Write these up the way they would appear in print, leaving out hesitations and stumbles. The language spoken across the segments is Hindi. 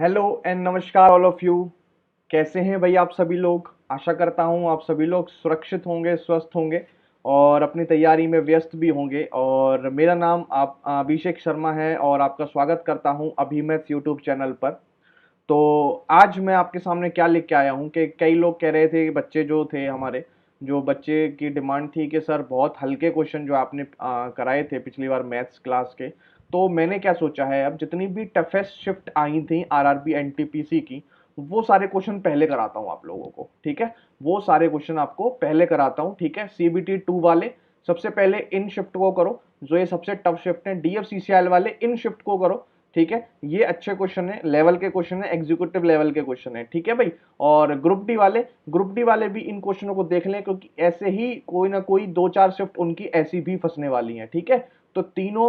हेलो एंड नमस्कार ऑल ऑफ यू। कैसे हैं भाई आप सभी लोग। आशा करता हूं आप सभी लोग सुरक्षित होंगे, स्वस्थ होंगे और अपनी तैयारी में व्यस्त भी होंगे। और मेरा नाम आप अभिषेक शर्मा है और आपका स्वागत करता हूं अभिमत यूट्यूब चैनल पर। तो आज मैं आपके सामने क्या लेके आया हूँ कि कई लोग कह रहे थे कि बच्चे जो थे हमारे, जो बच्चे की डिमांड थी कि सर बहुत हल्के क्वेश्चन जो आपने कराए थे पिछली बार मैथ्स क्लास के। तो मैंने क्या सोचा है, अब जितनी भी टफेस्ट शिफ्ट आई थी आरआरबी एनटीपीसी की, वो सारे क्वेश्चन पहले कराता हूँ आप लोगों को, ठीक है। वो सारे क्वेश्चन आपको पहले कराता हूँ, ठीक है। सीबीटी 2 वाले सबसे पहले इन शिफ्ट को करो, जो ये सबसे टफ शिफ्ट है। डीएफसीसीएल वाले इन शिफ्ट को करो, ठीक है। ये अच्छे क्वेश्चन है, लेवल के क्वेश्चन है, एग्जीक्यूटिव लेवल के क्वेश्चन है, ठीक है भाई। और ग्रुप डी वाले भी इन क्वेश्चनों को देख लें, क्योंकि ऐसे ही कोई ना कोई दो चार शिफ्ट उनकी ऐसी भी फंसने वाली हैं, ठीक है। तो तीनों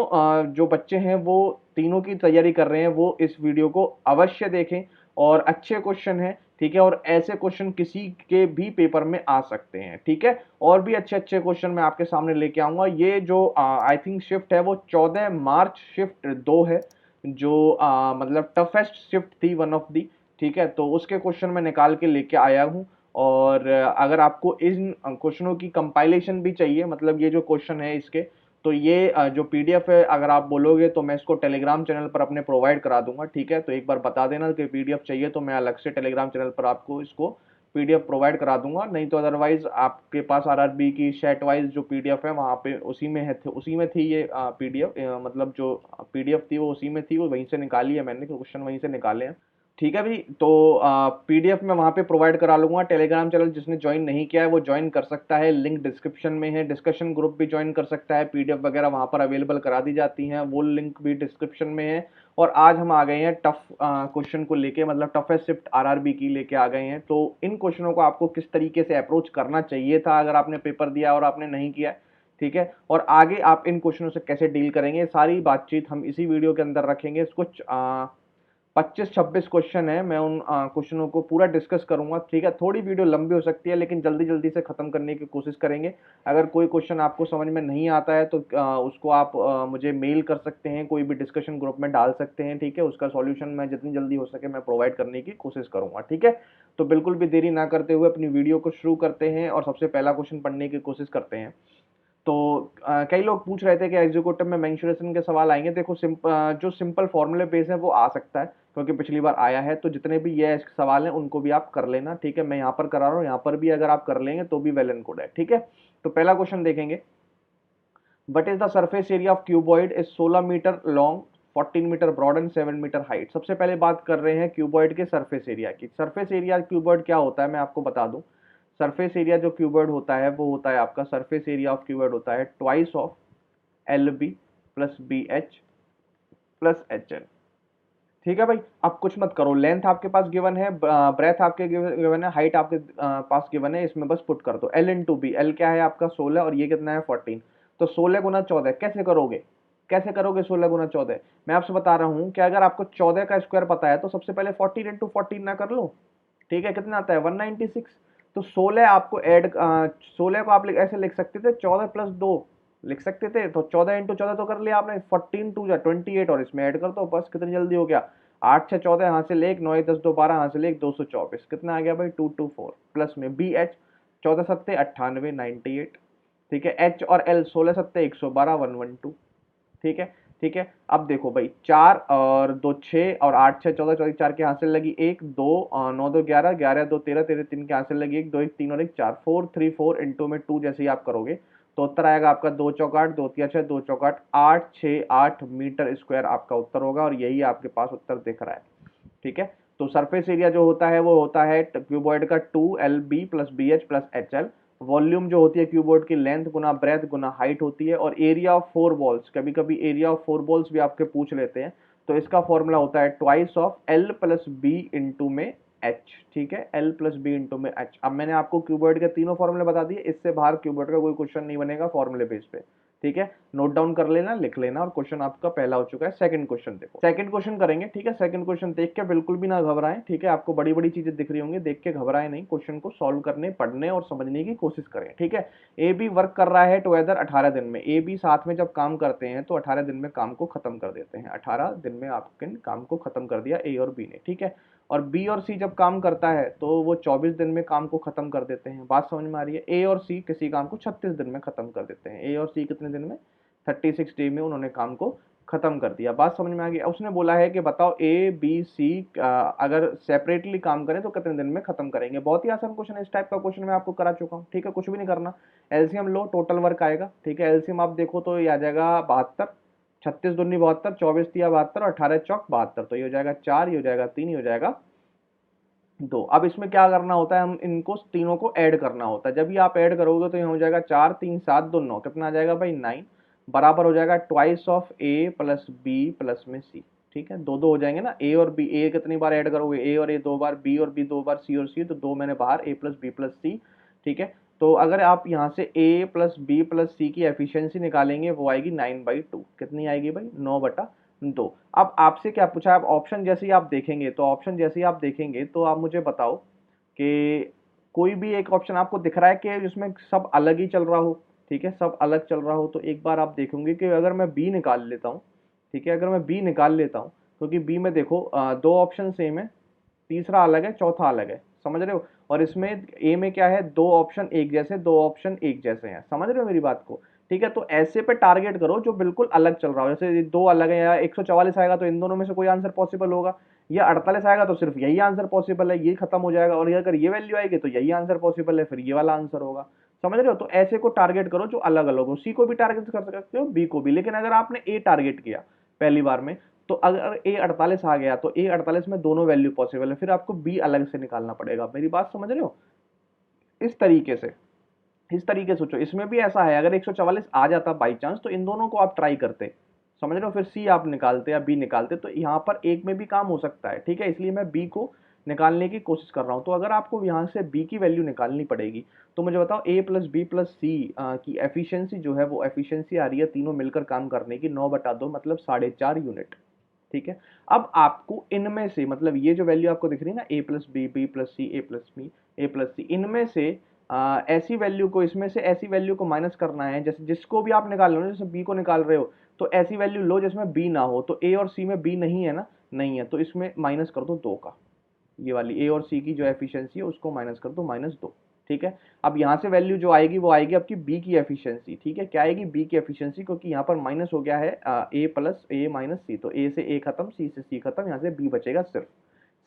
जो बच्चे हैं वो तीनों की तैयारी कर रहे हैं, वो इस वीडियो को अवश्य देखें। और अच्छे क्वेश्चन है, ठीक है। और ऐसे क्वेश्चन किसी के भी पेपर में आ सकते हैं, ठीक है। और भी अच्छे अच्छे क्वेश्चन मैं आपके सामने लेके आऊंगा। ये जो आई थिंक शिफ्ट है वो 14 मार्च शिफ्ट 2 है, जो मतलब टफेस्ट शिफ्ट थी, वन ऑफ दी, ठीक है। तो उसके क्वेश्चन मैं निकाल के लेके आया हूँ। और अगर आपको इन क्वेश्चनों की कंपाइलेशन भी चाहिए, मतलब ये जो क्वेश्चन है इसके, तो ये जो पीडीएफ है अगर आप बोलोगे तो मैं इसको टेलीग्राम चैनल पर अपने प्रोवाइड करा दूंगा, ठीक है। तो एक बार बता देना कि पीडीएफ चाहिए तो मैं अलग से टेलीग्राम चैनल पर आपको इसको पीडीएफ प्रोवाइड करा दूंगा। नहीं तो अदरवाइज आपके पास आरआरबी की शेट वाइज जो पीडीएफ है वहाँ पे उसी में है, उसी में थी ये पीडीएफ, मतलब जो पीडीएफ थी वो उसी में थी, वो वहीं से निकाली है मैंने, क्वेश्चन वहीं से निकाले हैं, ठीक है भाई। तो पीडीएफ में वहां पे प्रोवाइड करा लूंगा। टेलीग्राम चैनल जिसने ज्वाइन नहीं किया है वो ज्वाइन कर सकता है, लिंक डिस्क्रिप्शन में है। डिस्कशन ग्रुप भी ज्वाइन कर सकता है, पीडीएफ वगैरह वहां पर अवेलेबल करा दी जाती हैं, वो लिंक भी डिस्क्रिप्शन में है। और आज हम आ गए हैं टफ क्वेश्चन को लेके, मतलब टफेस्ट शिफ्ट आरआरबी की लेके आ गए हैं। तो इन क्वेश्चनों को आपको किस तरीके से अप्रोच करना चाहिए था अगर आपने पेपर दिया और आपने नहीं किया, ठीक है। और आगे आप इन क्वेश्चनों से कैसे डील करेंगे, सारी बातचीत हम इसी वीडियो के अंदर रखेंगे। कुछ 25-26 क्वेश्चन है, मैं उन क्वेश्चनों को पूरा डिस्कस करूंगा, ठीक है। थोड़ी वीडियो लंबी हो सकती है लेकिन जल्दी जल्दी से खत्म करने की कोशिश करेंगे। अगर कोई क्वेश्चन आपको समझ में नहीं आता है तो उसको आप मुझे मेल कर सकते हैं, कोई भी डिस्कशन ग्रुप में डाल सकते हैं, ठीक है। उसका सॉल्यूशन मैं जितनी जल्दी हो सके मैं प्रोवाइड करने की कोशिश करूंगा, ठीक है। तो बिल्कुल भी देरी ना करते हुए अपनी वीडियो को शुरू करते हैं और सबसे पहला क्वेश्चन पढ़ने की कोशिश करते हैं। तो कई लोग पूछ रहे थे कि एग्जीक्यूटिव में मेंशुरेशन के सवाल आएंगे। देखो जो सिंपल फॉर्मूले बेस है वो आ सकता है, क्योंकि पिछली बार आया है। तो जितने भी ये सवाल हैं उनको भी आप कर लेना, ठीक है। मैं यहाँ पर करा रहा हूँ, यहाँ पर भी अगर आप कर लेंगे तो भी वेल एंड गुड है, ठीक है। तो पहला क्वेश्चन देखेंगे। What is the surface area of cuboid is 16 metre long, 14 metre broad and 7 metre height. सबसे पहले बात कर रहे हैं क्यूबॉइड के सरफेस एरिया की। सरफेस एरिया क्यूबॉइड क्या होता है मैं आपको बता दूं। सरफेस एरिया जो क्यूबॉइड होता है वो होता है आपका, सरफेस एरिया ऑफ क्यूबॉइड होता है twice of L B plus B H plus H L, ठीक है भाई। अब कुछ मत करो, लेंथ आपके पास गिवन है, ब्रेथ आपके गिवन है, हाइट आपके पास गिवन है, इसमें बस पुट कर दो L into B. L क्या है आपका 16 और ये कितना है 14। तो 16 गुना 14 कैसे करोगे, कैसे करोगे 16 गुना 14। मैं आपसे बता रहा हूं कि अगर आपको 14 का स्क्वायर पता है तो सबसे पहले 14 इंटू 14 ना कर लो, ठीक है। कितना आता है 196। तो 16 आपको ऐड, 16 को आप ऐसे लिख सकते थे 14 + 2 लिख सकते थे। तो 14 इंटू 14 तो कर लिया आपने, 14 2 जा 28 और इसमें ऐड कर दो, बस कितनी जल्दी हो गया। 8 6 14 यहाँ से ले एक, 9 10 2 12 यहाँ से ले एक, 224। कितना आ गया भाई 224 प्लस में बी एच 14 7 98 98, ठीक है। एच और एल 16 7 112 112, ठीक है। ठीक है, अब देखो भाई 4 और 2 6 और 8 6 14, 14 4 के हासिल लगी एक, 2 9 2 11, 11 2 13, 13 3 के हासिल लगी एक, 2 1 3 और 1 4, 4 3 4 में 2 जैसे ही आप करोगे तो उत्तर आएगा आपका 2 चौक 8, 2 तिया 6, 2 चौक 8, 8 6 8 मीटर स्क्वायर आपका उत्तर होगा। और यही आपके पास उत्तर दिख रहा है, ठीक है। तो सरफेस एरिया जो होता है वो होता है क्यूबॉइड का 2 LB plus BH plus HL। Volume जो होती है क्यूबॉइड की लेंथ गुना ब्रेथ गुना हाइट होती है। और एरिया ऑफ 4 बॉल्स, कभी कभी एरिया ऑफ 4 बॉल्स भी आपके पूछ लेते हैं, तो इसका फॉर्मूला होता है twice of L plus B into में H, ठीक है। L प्लस बी इंटू में H। अब मैंने आपको क्यूबॉइड के तीनों फॉर्मूले बता दिए, इससे बाहर क्यूबॉइड का कोई क्वेश्चन नहीं बनेगा फॉर्मूले बेस पे, ठीक है, नोट डाउन कर लेना, लिख लेना, और क्वेश्चन आपका पहला हो चुका है। सेकंड क्वेश्चन देखो, सेकंड क्वेश्चन करेंगे, ठीक है। सेकंड क्वेश्चन देख के बिल्कुल भी ना घबराएं, ठीक है। आपको बड़ी बड़ी चीजें दिख रही होंगी, देख के घबराएं नहीं, क्वेश्चन को सॉल्व करने, पढ़ने और समझने की कोशिश करें, ठीक है। ए बी वर्क कर रहा है टुगेदर 18 दिन में। ए बी साथ में जब काम करते हैं तो 18 दिन में काम को खत्म कर देते हैं। 18 दिन में आपके काम को खत्म कर दिया ए और बी ने, ठीक है। और बी और सी जब काम करता है तो वो 24 दिन में काम को खत्म कर देते हैं। बात समझ में आ रही है। ए और सी किसी काम को 36 दिन में खत्म कर देते हैं। ए और सी कितने दिन में? 36 डे में उन्होंने काम को खत्म कर दिया। बात समझ में आ गई। उसने बोला है कि बताओ ए बी सी अगर सेपरेटली काम करें तो कितने दिन में खत्म करेंगे। बहुत ही आसान क्वेश्चन है, इस टाइप का क्वेश्चन मैं आपको करा चुका हूँ, ठीक है। कुछ भी नहीं करना, एलसीएम लो, टोटल वर्क आएगा, ठीक है। एलसीएम आप देखो तो ये आ जाएगा 72, 36 दूनी 72, 24 तिया 72 और 18 चौक 72, तो ये हो जाएगा 4, ये हो जाएगा 3, ये हो जाएगा 2। अब इसमें क्या करना होता है, हम इनको तीनों को ऐड करना होता है। जब ये आप ऐड करोगे तो ये हो जाएगा 4 3 7 2 9, कितना आ जाएगा भाई 9, बराबर हो जाएगा twice of A plus B plus में सी, ठीक है। दो दो हो जाएंगे ना, ए और बी, ए कितनी बार ऐड करोगे, ए और ए 2 बार, बी और बी 2 बार, सी और सी, तो 2 मैंने बाहर, ए प्लस बी प्लस सी, ठीक है। तो अगर आप यहाँ से ए प्लस बी प्लस सी की एफिशिएंसी निकालेंगे वो आएगी 9/2, कितनी आएगी भाई 9/2। अब आपसे क्या पूछा है, अब ऑप्शन जैसे ही आप देखेंगे तो ऑप्शन जैसे ही आप देखेंगे तो आप मुझे बताओ कि कोई भी एक ऑप्शन आपको दिख रहा है कि जिसमें सब अलग ही चल रहा हो, ठीक है, सब अलग चल रहा हो। तो एक बार आप देखेंगे कि अगर मैं बी निकाल लेता हूँ, ठीक है, अगर मैं बी निकाल लेता हूँ, क्योंकि बी में देखो दो ऑप्शन सेम है, तीसरा अलग है, चौथा अलग है, समझ रहे हो। और इसमें ए में क्या है, दो ऑप्शन एक जैसे, दो ऑप्शन एक जैसे हैं, समझ रहे हो मेरी बात को, ठीक है। तो ऐसे पे टारगेट करो जो बिल्कुल अलग चल रहा हो। जैसे दो अलग है, या 144 आएगा तो इन दोनों में से कोई आंसर पॉसिबल होगा, या 48 आएगा तो सिर्फ यही आंसर पॉसिबल है, ये खत्म हो जाएगा। और ये अगर ये वैल्यू आएगी तो यही आंसर पॉसिबल है, फिर ये वाला आंसर होगा, समझ रहे हो। तो ऐसे को टारगेट करो जो अलग अलग हो। सी को भी टारगेट कर सकते हो, बी को भी, लेकिन अगर आपने ए टारगेट किया पहली बार में, तो अगर ए 48 आ गया तो ए 48 में दोनों वैल्यू पॉसिबल है, फिर आपको बी अलग से निकालना पड़ेगा। मेरी बात समझ रहे हो। इस तरीके से, इस तरीके से सोचो। इसमें भी ऐसा है, अगर 144 आ जाता बाई चांस तो इन दोनों को आप ट्राई करते, समझ रहे हो, फिर सी आप निकालते या बी निकालते, तो यहाँ पर एक में भी काम हो सकता है, ठीक है। इसलिए मैं बी को निकालने की कोशिश कर रहा हूँ। तो अगर आपको यहाँ से बी की वैल्यू निकालनी पड़ेगी तो मुझे बताओ ए प्लस बी प्लस सी की एफिशिएंसी जो है, वो एफिशिएंसी आ रही है तीनों मिलकर काम करने की 9/2, मतलब 4.5 यूनिट, ठीक है। अब आपको इनमें से, मतलब ये जो वैल्यू आपको दिख रही है ना, ए plus B, B plus C, A plus B, A plus सी, इनमें से ऐसी वैल्यू को, इसमें से ऐसी वैल्यू को माइनस करना है। जैसे जिसको भी आप निकाल रहे हो, जैसे बी को निकाल रहे हो, तो ऐसी वैल्यू लो जिसमें बी ना हो। तो ए और सी में बी नहीं है ना, नहीं है, तो इसमें माइनस कर दो 2 का, ये वाली ए और सी की जो एफिशिएंसी है उसको माइनस कर दो -2, ठीक है। अब यहाँ से वैल्यू जो आएगी वो आएगी आपकी बी की एफिशिएंसी, ठीक है। क्या आएगी? बी की एफिशिएंसी, क्योंकि यहाँ पर माइनस हो गया है ए प्लस ए माइनस सी, तो ए से ए खत्म, सी से सी खत्म, यहाँ से बी बचेगा सिर्फ,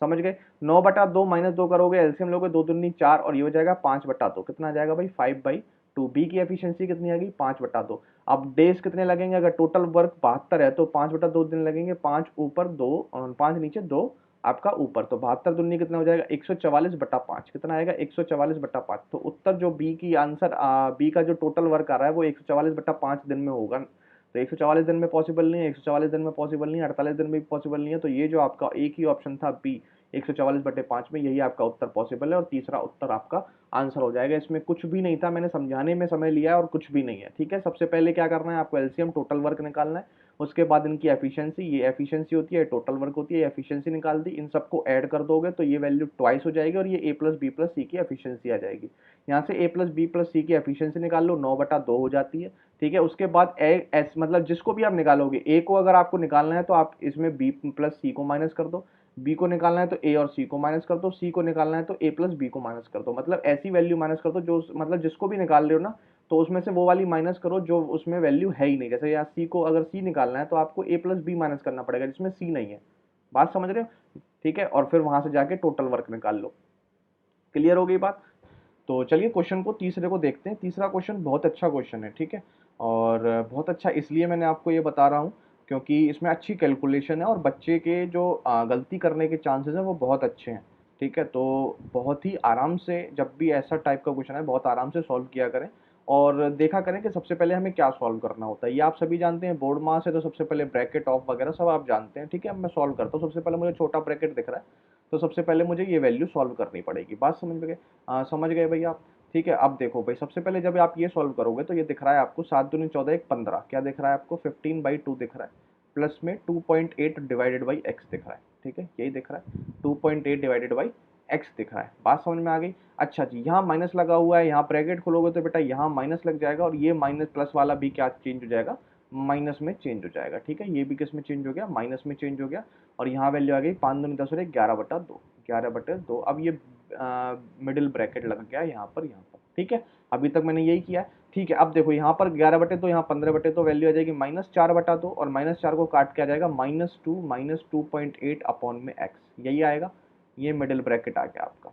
समझ गए। 9/2 -2 करोगे, एलसीएम लोगे, 2 दूनी 4 और ये हो जाएगा 5/2, कितना आ जाएगा भाई 5/2। बी की एफिशिएंसी कितनी आ गई 5/2। अब डेज कितने लगेंगे, अगर टोटल वर्क 72 है तो 5/2 दिन लगेंगे, 5 ऊपर 2 और 5 नीचे 2 आपका ऊपर, तो 72 दूनी कितना हो जाएगा 144/5, कितना आएगा 144/5। तो उत्तर जो बी की आंसर, बी का जो टोटल वर्क आ रहा है वो 144/5 दिन में होगा। तो 144 दिन में पॉसिबल नहीं है, 144 दिन में पॉसिबल नहीं है, 48 दिन में भी पॉसिबल नहीं है। तो ये जो आपका एक ही ऑप्शन था बी 144/5 में, यही आपका उत्तर पॉसिबल है और तीसरा उत्तर आपका आंसर हो जाएगा। इसमें कुछ भी नहीं था, मैंने समझाने में समय लिया है और कुछ भी नहीं है, ठीक है। सबसे पहले क्या करना है, आपको एलसीएम टोटल वर्क निकालना है, उसके बाद इनकी एफिशिएंसी, ये एफिशिएंसी होती है, टोटल वर्क होती है, एफिशिएंसी निकाल दी, इन सबको ऐड कर दोगे तो ये वैल्यू ट्वाइस हो जाएगी और ये ए प्लस बी प्लस सी की एफिशिएंसी आ जाएगी। यहाँ से ए प्लस बी प्लस सी की एफिशिएंसी निकाल लो, 9/2 हो जाती है, ठीक है। उसके बाद ए एस, मतलब जिसको भी आप निकालोगे, ए को अगर आपको निकालना है तो आप इसमें बी प्लस सी को माइनस कर दो, बी को निकालना है तो ए और सी को माइनस कर दो, सी को निकालना है तो ए प्लस बी को माइनस कर दो। मतलब ऐसी वैल्यू माइनस कर दो जो, मतलब जिसको भी निकाल रहे हो ना, तो उसमें से वो वाली माइनस करो जो उसमें वैल्यू है ही नहीं। जैसे यहाँ सी को, अगर सी निकालना है तो आपको ए प्लस बी माइनस करना पड़ेगा जिसमें सी नहीं है। बात समझ रहे हो, ठीक है। और फिर वहां से जाके टोटल वर्क निकाल लो। क्लियर हो गई बात। तो चलिए क्वेश्चन को, तीसरे को देखते हैं। तीसरा क्वेश्चन बहुत अच्छा क्वेश्चन है, ठीक है। और बहुत अच्छा इसलिए मैंने आपको ये बता रहा हूँ क्योंकि इसमें अच्छी कैलकुलेशन है और बच्चे के जो गलती करने के चांसेस हैं वो बहुत अच्छे हैं, ठीक है। तो बहुत ही आराम से, जब भी ऐसा टाइप का क्वेश्चन है बहुत आराम से सॉल्व किया करें और देखा करें कि सबसे पहले हमें क्या सॉल्व करना होता है। ये आप सभी जानते हैं, बोर्ड मास है तो सबसे पहले ब्रैकेट ऑफ वगैरह सब आप जानते हैं, ठीक है। अब मैं सॉल्व करता हूँ। सबसे पहले मुझे छोटा ब्रैकेट दिख रहा है तो सबसे पहले मुझे ये वैल्यू सॉल्व करनी पड़ेगी। बात समझ में गए, समझ गए भैया आप, ठीक है, अब देखो भाई, सबसे पहले जब आप ये सॉल्व करोगे तो ये दिख रहा है आपको 7 दूनी 14 1 15, क्या दिख रहा है आपको 15/2 दिख रहा है, प्लस में 2.8 डिवाइडेड बाई एक्स दिख रहा है। ठीक है, यही दिख रहा है 2.8 डिवाइडेड बाई एक्स दिख रहा है। बात समझ में आ गई? अच्छा जी, यहाँ माइनस लगा हुआ है, यहाँ ब्रैकेट खोलोगे तो बेटा यहाँ माइनस लग जाएगा, और ये माइनस प्लस वाला भी क्या चेंज हो जाएगा, माइनस में चेंज हो जाएगा। ठीक है, ये भी किस में चेंज हो गया, माइनस में चेंज हो गया। और यहाँ वैल्यू आ गई 5 दूनी 10 और 11/2, 11/2। अब ये मिडिल ब्रैकेट लग गया यहाँ पर, यहाँ पर। ठीक है, अभी तक मैंने यही किया है। ठीक है, अब देखो यहाँ पर 11/2, यहाँ 15/2, वैल्यू आ जाएगी -4/2, और -4 को काट के आ जाएगा -2 -2.8 अपॉन में एक्स, यही आएगा। ये मिडिल ब्रैकेट आ गया आपका।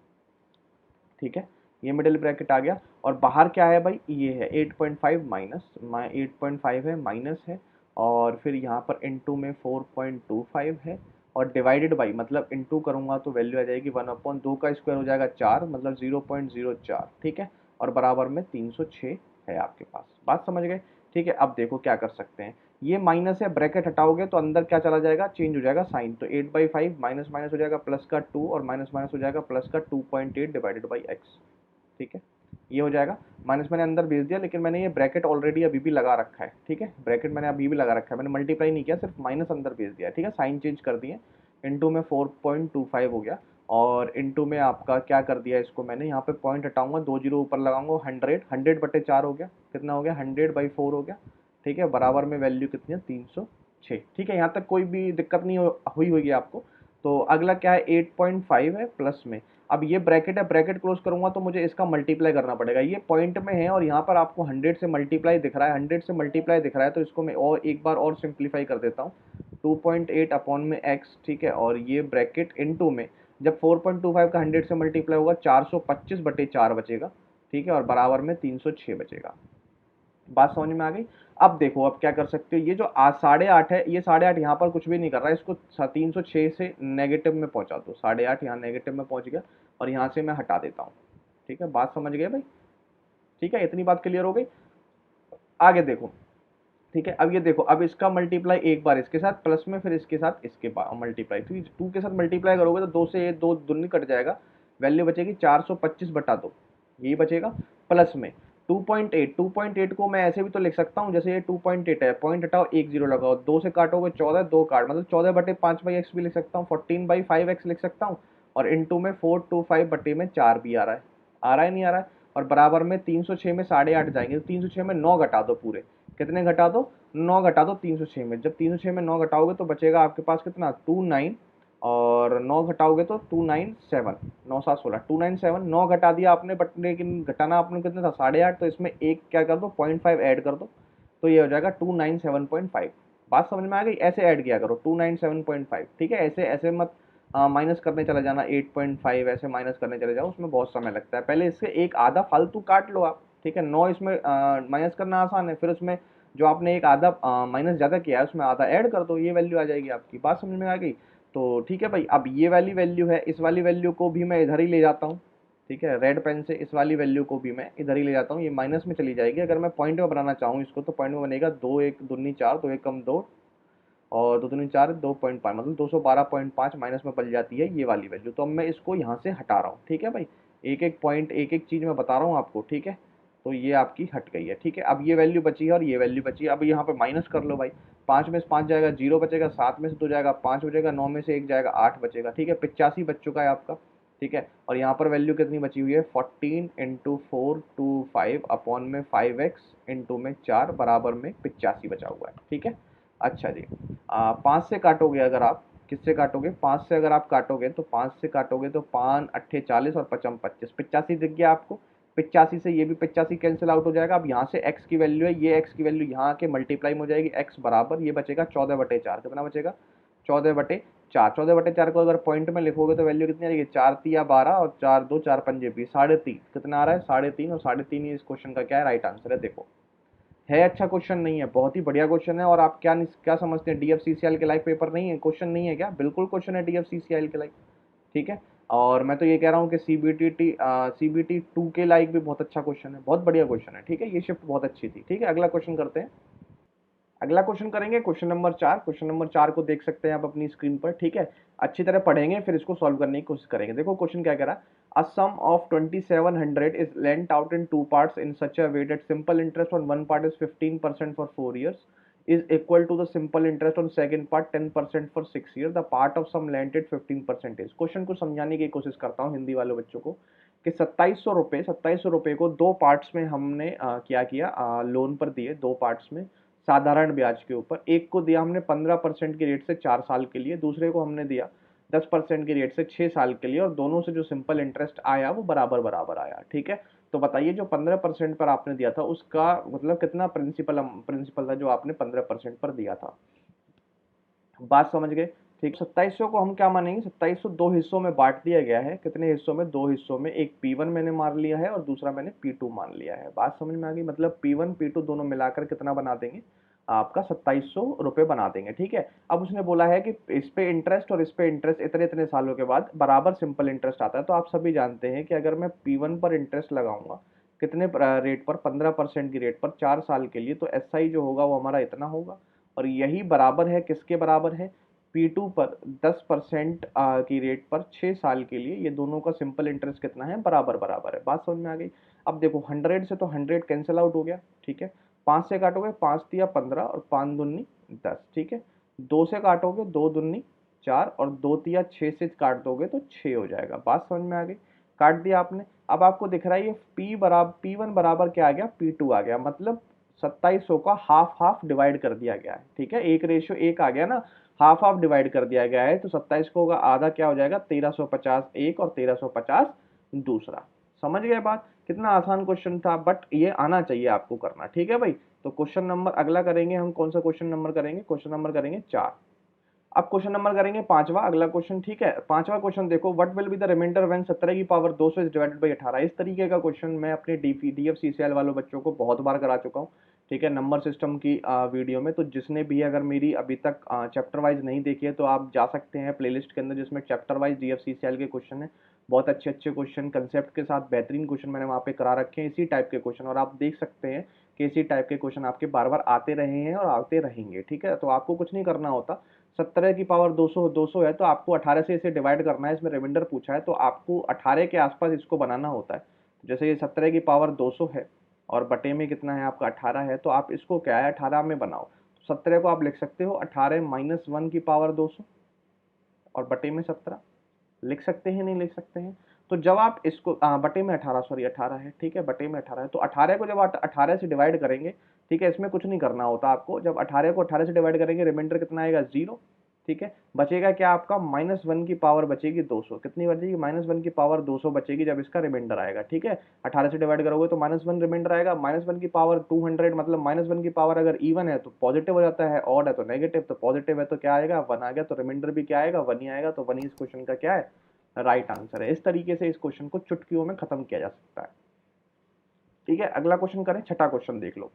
ठीक है, ये मिडिल ब्रैकेट आ गया, और बाहर क्या है भाई, ये है 8.5 माइनस 8.5 है, माइनस है, और फिर यहाँ पर इनटू में 4.25 है, और डिवाइडेड बाई मतलब इनटू करूंगा तो वैल्यू आ जाएगी 1/2 का स्क्वायर हो जाएगा 4, मतलब 0.04। ठीक है, और बराबर में 306 है आपके पास। बात समझ गए? ठीक है, अब देखो क्या कर सकते हैं, ये माइनस है, ब्रैकेट हटाओगे तो अंदर क्या चला जाएगा, चेंज हो जाएगा साइन, तो 8/5 माइनस माइनस हो जाएगा प्लस का 2, और माइनस माइनस हो जाएगा प्लस का 2.8 डिवाइडेड बाई एक्स। ठीक है, ये हो जाएगा। माइनस मैंने अंदर भेज दिया, लेकिन मैंने ये ब्रैकेट ऑलरेडी अभी भी लगा रखा है। ठीक है, ब्रैकेट मैंने अभी भी लगा रखा है, मैंने मल्टीप्लाई नहीं किया, सिर्फ माइनस अंदर भेज दिया। ठीक है, साइन चेंज कर दिए, इनटू में 4.25 हो गया, और इनटू में आपका क्या कर दिया, इसको मैंने यहाँ पे पॉइंट हटाऊंगा, 2 जीरो ऊपर लगाऊंगा, 100/4 हो गया, कितना हो गया, 100/4 हो गया। ठीक है, बराबर में वैल्यू कितनी है, 306। ठीक है, यहाँ तक कोई भी दिक्कत नहीं हुई होगी आपको। तो अगला क्या है, 8.5 है प्लस में। अब ये ब्रैकेट है, ब्रैकेट क्लोज करूंगा तो मुझे इसका मल्टीप्लाई करना पड़ेगा, ये पॉइंट में है, और यहाँ पर आपको 100 से मल्टीप्लाई दिख रहा है, 100 से मल्टीप्लाई दिख रहा है, तो इसको मैं और एक बार और सिंप्लीफाई कर देता हूँ, 2.8 अपॉन में एक्स। ठीक है, और ये ब्रैकेट इनटू में, जब 4.25 का 100 से मल्टीप्लाई होगा 425/4 बचेगा। ठीक है, और बराबर में 306 बचेगा। बात समझ में आ गई? अब देखो, अब क्या कर सकते हो, ये जो 8.5 है, ये 8.5 यहाँ पर कुछ भी नहीं कर रहा है, इसको 306 से नेगेटिव में पहुंचा दो, 8.5 यहाँ नेगेटिव में पहुंच गया, और यहाँ से मैं हटा देता हूँ। ठीक है, बात समझ गए भाई? ठीक है, इतनी बात क्लियर हो गई? आगे देखो। ठीक है, अब ये देखो, अब इसका मल्टीप्लाई एक बार इसके साथ प्लस में, फिर इसके साथ इसके बाद मल्टीप्लाई, तो 2 के साथ मल्टीप्लाई करोगे तो 2 से ये 2 दूनी कट जाएगा, वैल्यू बचेगी 425/2, यही बचेगा, प्लस में 2.8 को मैं ऐसे भी तो लिख सकता हूँ, जैसे ये 2.8 है, पॉइंट हटाओ, एक जीरो लगाओ, 2 से काटोगे 14, 2 काट, मतलब 14/5/x भी लिख सकता हूँ, 14/5x लिख सकता हूँ, और इनटू में 425/4 भी आ रहा है, नहीं आ रहा है, और बराबर में 306 में 8.5 जाएंगे, तो 306 में 9 घटा दो पूरे, कितने घटा दो, 9 घटा दो 306 में, जब 306 में 9 घटाओगे तो बचेगा आपके पास कितना, 29, और 9 घटाओगे तो 297, 9 7 16, 297, 9 घटा दिया आपने, बट लेकिन घटाना आपने कितना था, 8.5, तो इसमें एक क्या कर दो, 0.5 ऐड कर दो, तो ये हो जाएगा 297.5। बात समझ में आ गई? ऐसे ऐड किया करो 297.5। ठीक है, ऐसे ऐसे मत माइनस करने चले जाना, 8.5 ऐसे माइनस करने चले जाओ, उसमें बहुत समय लगता है, पहले इससे एक आधा फालतू काट लो आप। ठीक है, 9 इसमें माइनस करना आसान है, फिर उसमें जो आपने एक आधा माइनस ज़्यादा किया है उसमें आधा ऐड कर दो, ये वैल्यू आ जाएगी आपकी। बात समझ में आ गई? तो ठीक है भाई, अब ये वाली वैल्यू है, इस वाली वैल्यू को भी मैं इधर ही ले जाता हूँ। ठीक है, रेड पेन से इस वाली वैल्यू को भी मैं इधर ही ले जाता हूँ, ये माइनस में चली जाएगी। अगर मैं पॉइंट में बनाना चाहूँ इसको, तो पॉइंट में बनेगा 2 1 दूनी 4, 2 1 कम 2, और 2 दूनी 4, 2.5, मतलब 212.5 माइनस में बच जाती है ये वाली वैल्यू। तो अब मैं इसको यहाँ से हटा रहा हूँ। ठीक है भाई, एक एक पॉइंट, एक एक चीज़ मैं बता रहा हूँ आपको। ठीक है, तो ये आपकी हट गई है। ठीक है, अब ये वैल्यू बची है और ये वैल्यू बची है, अब यहाँ पे माइनस कर लो भाई, 5 में से 5 जाएगा 0 बचेगा, 7 में से 2 जाएगा 5 बचेगा, 9 में से 1 जाएगा 8 बचेगा। ठीक है, 85 बच चुका है आपका। ठीक है, और यहाँ पर वैल्यू कितनी बची हुई है, 14 इंटू 425 अपॉन में 5x इंटू में 4 बराबर में 85 बचा हुआ है। ठीक है, अच्छा जी, 5 से काटोगे अगर आप, किससे काटोगे, 5 से अगर आप काटोगे तो 5 से काटोगे तो 5 अट्ठे 40 और 55 25, 85 दिख गया आपको। 85 से ये भी 85 कैंसिल आउट हो जाएगा। अब यहाँ से x की वैल्यू है, ये x की वैल्यू यहाँ आके मल्टीप्लाई में हो जाएगी, x बराबर ये बचेगा 14/4, कितना बचेगा, 14/4। 14/4 को अगर पॉइंट में लिखोगे तो वैल्यू कितनी आ जाएगी, 4 तिया 12 और 4 2 4 पंजे 20, 3.5, कितना आ रहा है, 3.5, और 3.5 ही इस क्वेश्चन का क्या है, राइट आंसर है। देखो, है अच्छा क्वेश्चन नहीं है, बहुत ही बढ़िया क्वेश्चन है। और आप क्या क्या समझते हैं, डीएफसीसीएल के लाइक पेपर नहीं है, क्वेश्चन नहीं है क्या, बिल्कुल क्वेश्चन है डीएफसीसीएल के लाइक। ठीक है, और मैं तो ये कह रहा हूँ कि सीबीटी 2 के लाइक भी बहुत अच्छा क्वेश्चन है, बहुत बढ़िया क्वेश्चन है। ठीक है, ये शिफ्ट बहुत अच्छी थी। ठीक है, अगला क्वेश्चन करते हैं। अगला क्वेश्चन करेंगे क्वेश्चन नंबर 4। क्वेश्चन नंबर 4 को देख सकते हैं आप अपनी स्क्रीन पर, ठीक है। अच्छी तरह पढ़ेंगे फिर इसको सॉल्व करने की कोशिश करेंगे। देखो क्वेश्चन क्या कह रहा है, a sum of 2700 is lent out in two parts in such a way that simple interest on one part is 15% for 4 years is equal to the simple interest on second part 10% for 6 years, the part of sum lent at 15%। Question को समझाने की कोशिश करता हूँ हिंदी वाले बच्चों को कि 2700 रुपये को दो पार्ट्स में हमने क्या किया, लोन पर दिए दो पार्ट्स में साधारण ब्याज के ऊपर। एक को दिया हमने 15% की रेट से 4 साल के लिए, दूसरे को हमने दिया 10% की रेट से 6 साल के लिए, और दोनों से जो सिंपल इंटरेस्ट आया वो बराबर बराबर आया, ठीक है। तो बताइए जो 15% पर आपने दिया था उसका मतलब कितना प्रिंसिपल प्रिंसिपल था जो आपने 15% पर दिया था। बात समझ गए, ठीक। 2700 को हम क्या मानेंगे, 2700 दो हिस्सों में बांट दिया गया है। कितने हिस्सों में, दो हिस्सों में। एक P1 मैंने मान लिया है और दूसरा मैंने P2 मान लिया है। बात समझ में आ गई, मतलब P1 P2 दोनों मिलाकर कितना बना देंगे, आपका 2700 रुपये बना देंगे, ठीक है। अब उसने बोला है कि इस पे इंटरेस्ट और इस पे इंटरेस्ट इतने इतने सालों के बाद बराबर सिंपल इंटरेस्ट आता है। तो आप सभी जानते हैं कि अगर मैं P1 पर इंटरेस्ट लगाऊंगा कितने रेट पर, 15% की रेट पर 4 साल के लिए, तो SI जो होगा वो हमारा इतना होगा। और यही बराबर है किसके बराबर है, P2 पर 10% की रेट पर 6 साल के लिए। ये दोनों का सिंपल इंटरेस्ट कितना है, बराबर बराबर है। बात समझ में आ गई। अब देखो 100 से तो 100 कैंसिल आउट हो गया, ठीक है। 5 से काटोगे 5 तिया 15 और 5 दूनी 10, ठीक है। 2 से काटोगे 2 दूनी 4 और 2 तिया 6 से काट दोगे तो 6 हो जाएगा। बात समझ में आ गई, काट दिया आपने। अब आपको दिख रहा है ये P1 बराबर क्या आ गया, P2 आ गया। मतलब 2700 का हाफ हाफ डिवाइड कर दिया गया है, ठीक है। 1:1 आ गया ना, हाफ हाफ डिवाइड कर दिया गया है। तो 27 को होगा आधा, क्या हो जाएगा 1350 एक और 1350 दूसरा। समझ गए बात, कितना आसान क्वेश्चन था, बट ये आना चाहिए आपको करना, ठीक है भाई। तो क्वेश्चन नंबर अगला करेंगे हम, कौन सा क्वेश्चन नंबर करेंगे, क्वेश्चन नंबर करेंगे 4। अब क्वेश्चन नंबर करेंगे पांचवा, अगला क्वेश्चन, ठीक है। पांचवा क्वेश्चन देखो, what will be the remainder when 17 की पावर 200 इज डिवाइडेड बाई 18। इस तरीके का क्वेश्चन मैं अपने DFCCL वालों बच्चों को बहुत बार करा चुका हूँ, ठीक है, नंबर सिस्टम की वीडियो में। तो जिसने भी अगर मेरी अभी तक चैप्टर वाइज नहीं देखी है तो आप जा सकते हैं प्लेलिस्ट के अंदर जिसमें चैप्टर वाइज DFCCL के क्वेश्चन है। बहुत अच्छे अच्छे क्वेश्चन कंसेप्ट के साथ बेहतरीन क्वेश्चन मैंने वहाँ पे करा रखे हैं, इसी टाइप के क्वेश्चन। और आप देख सकते हैं कि इसी टाइप के क्वेश्चन आपके बार बार आते रहे हैं और आते रहेंगे, ठीक है। तो आपको कुछ नहीं करना होता, 17 की पावर 200 है तो आपको 18 से इसे डिवाइड करना है। इसमें रिमाइंडर पूछा है तो आपको 18 के आसपास इसको बनाना होता है। जैसे ये 17 की पावर 200 है और बटे में कितना है आपका 18 है, तो आप इसको क्या है 18 में बनाओ। तो 17 को आप लिख सकते हो 18 माइनस 1 की पावर 200 और बटे में 17 लिख सकते हैं, नहीं लिख सकते हैं। तो जब आप इसको बटे में 18, सॉरी 18 है, ठीक है, बटे में 18 है। तो 18 को जब आप 18 से डिवाइड करेंगे, ठीक है, इसमें कुछ नहीं करना होता आपको। जब 18 को 18 से डिवाइड करेंगे रिमाइंडर कितना आएगा 0, ठीक है। बचेगा क्या आपका -1 की पावर बचेगी 200। कितनी बचेगी, -1 की पावर 200 बचेगी जब इसका रिमाइंडर आएगा, ठीक है। 18 से डिवाइड करोगे तो -1 रिमाइंडर आएगा, -1 की पावर 200, मतलब -1 की पावर अगर इवन है तो पॉजिटिव हो जाता है, ऑड है तो नेगेटिव, तो पॉजिटिव है तो क्या आएगा 1 आ गया, तो रिमाइंडर भी क्या आएगा 1 ही आएगा। तो 1 ही इस क्वेश्चन का क्या है, राइट आंसर है। इस तरीके से इस क्वेश्चन को चुटकियों में खत्म किया जा सकता है, ठीक है। अगला क्वेश्चन करें, छठा क्वेश्चन देख लो,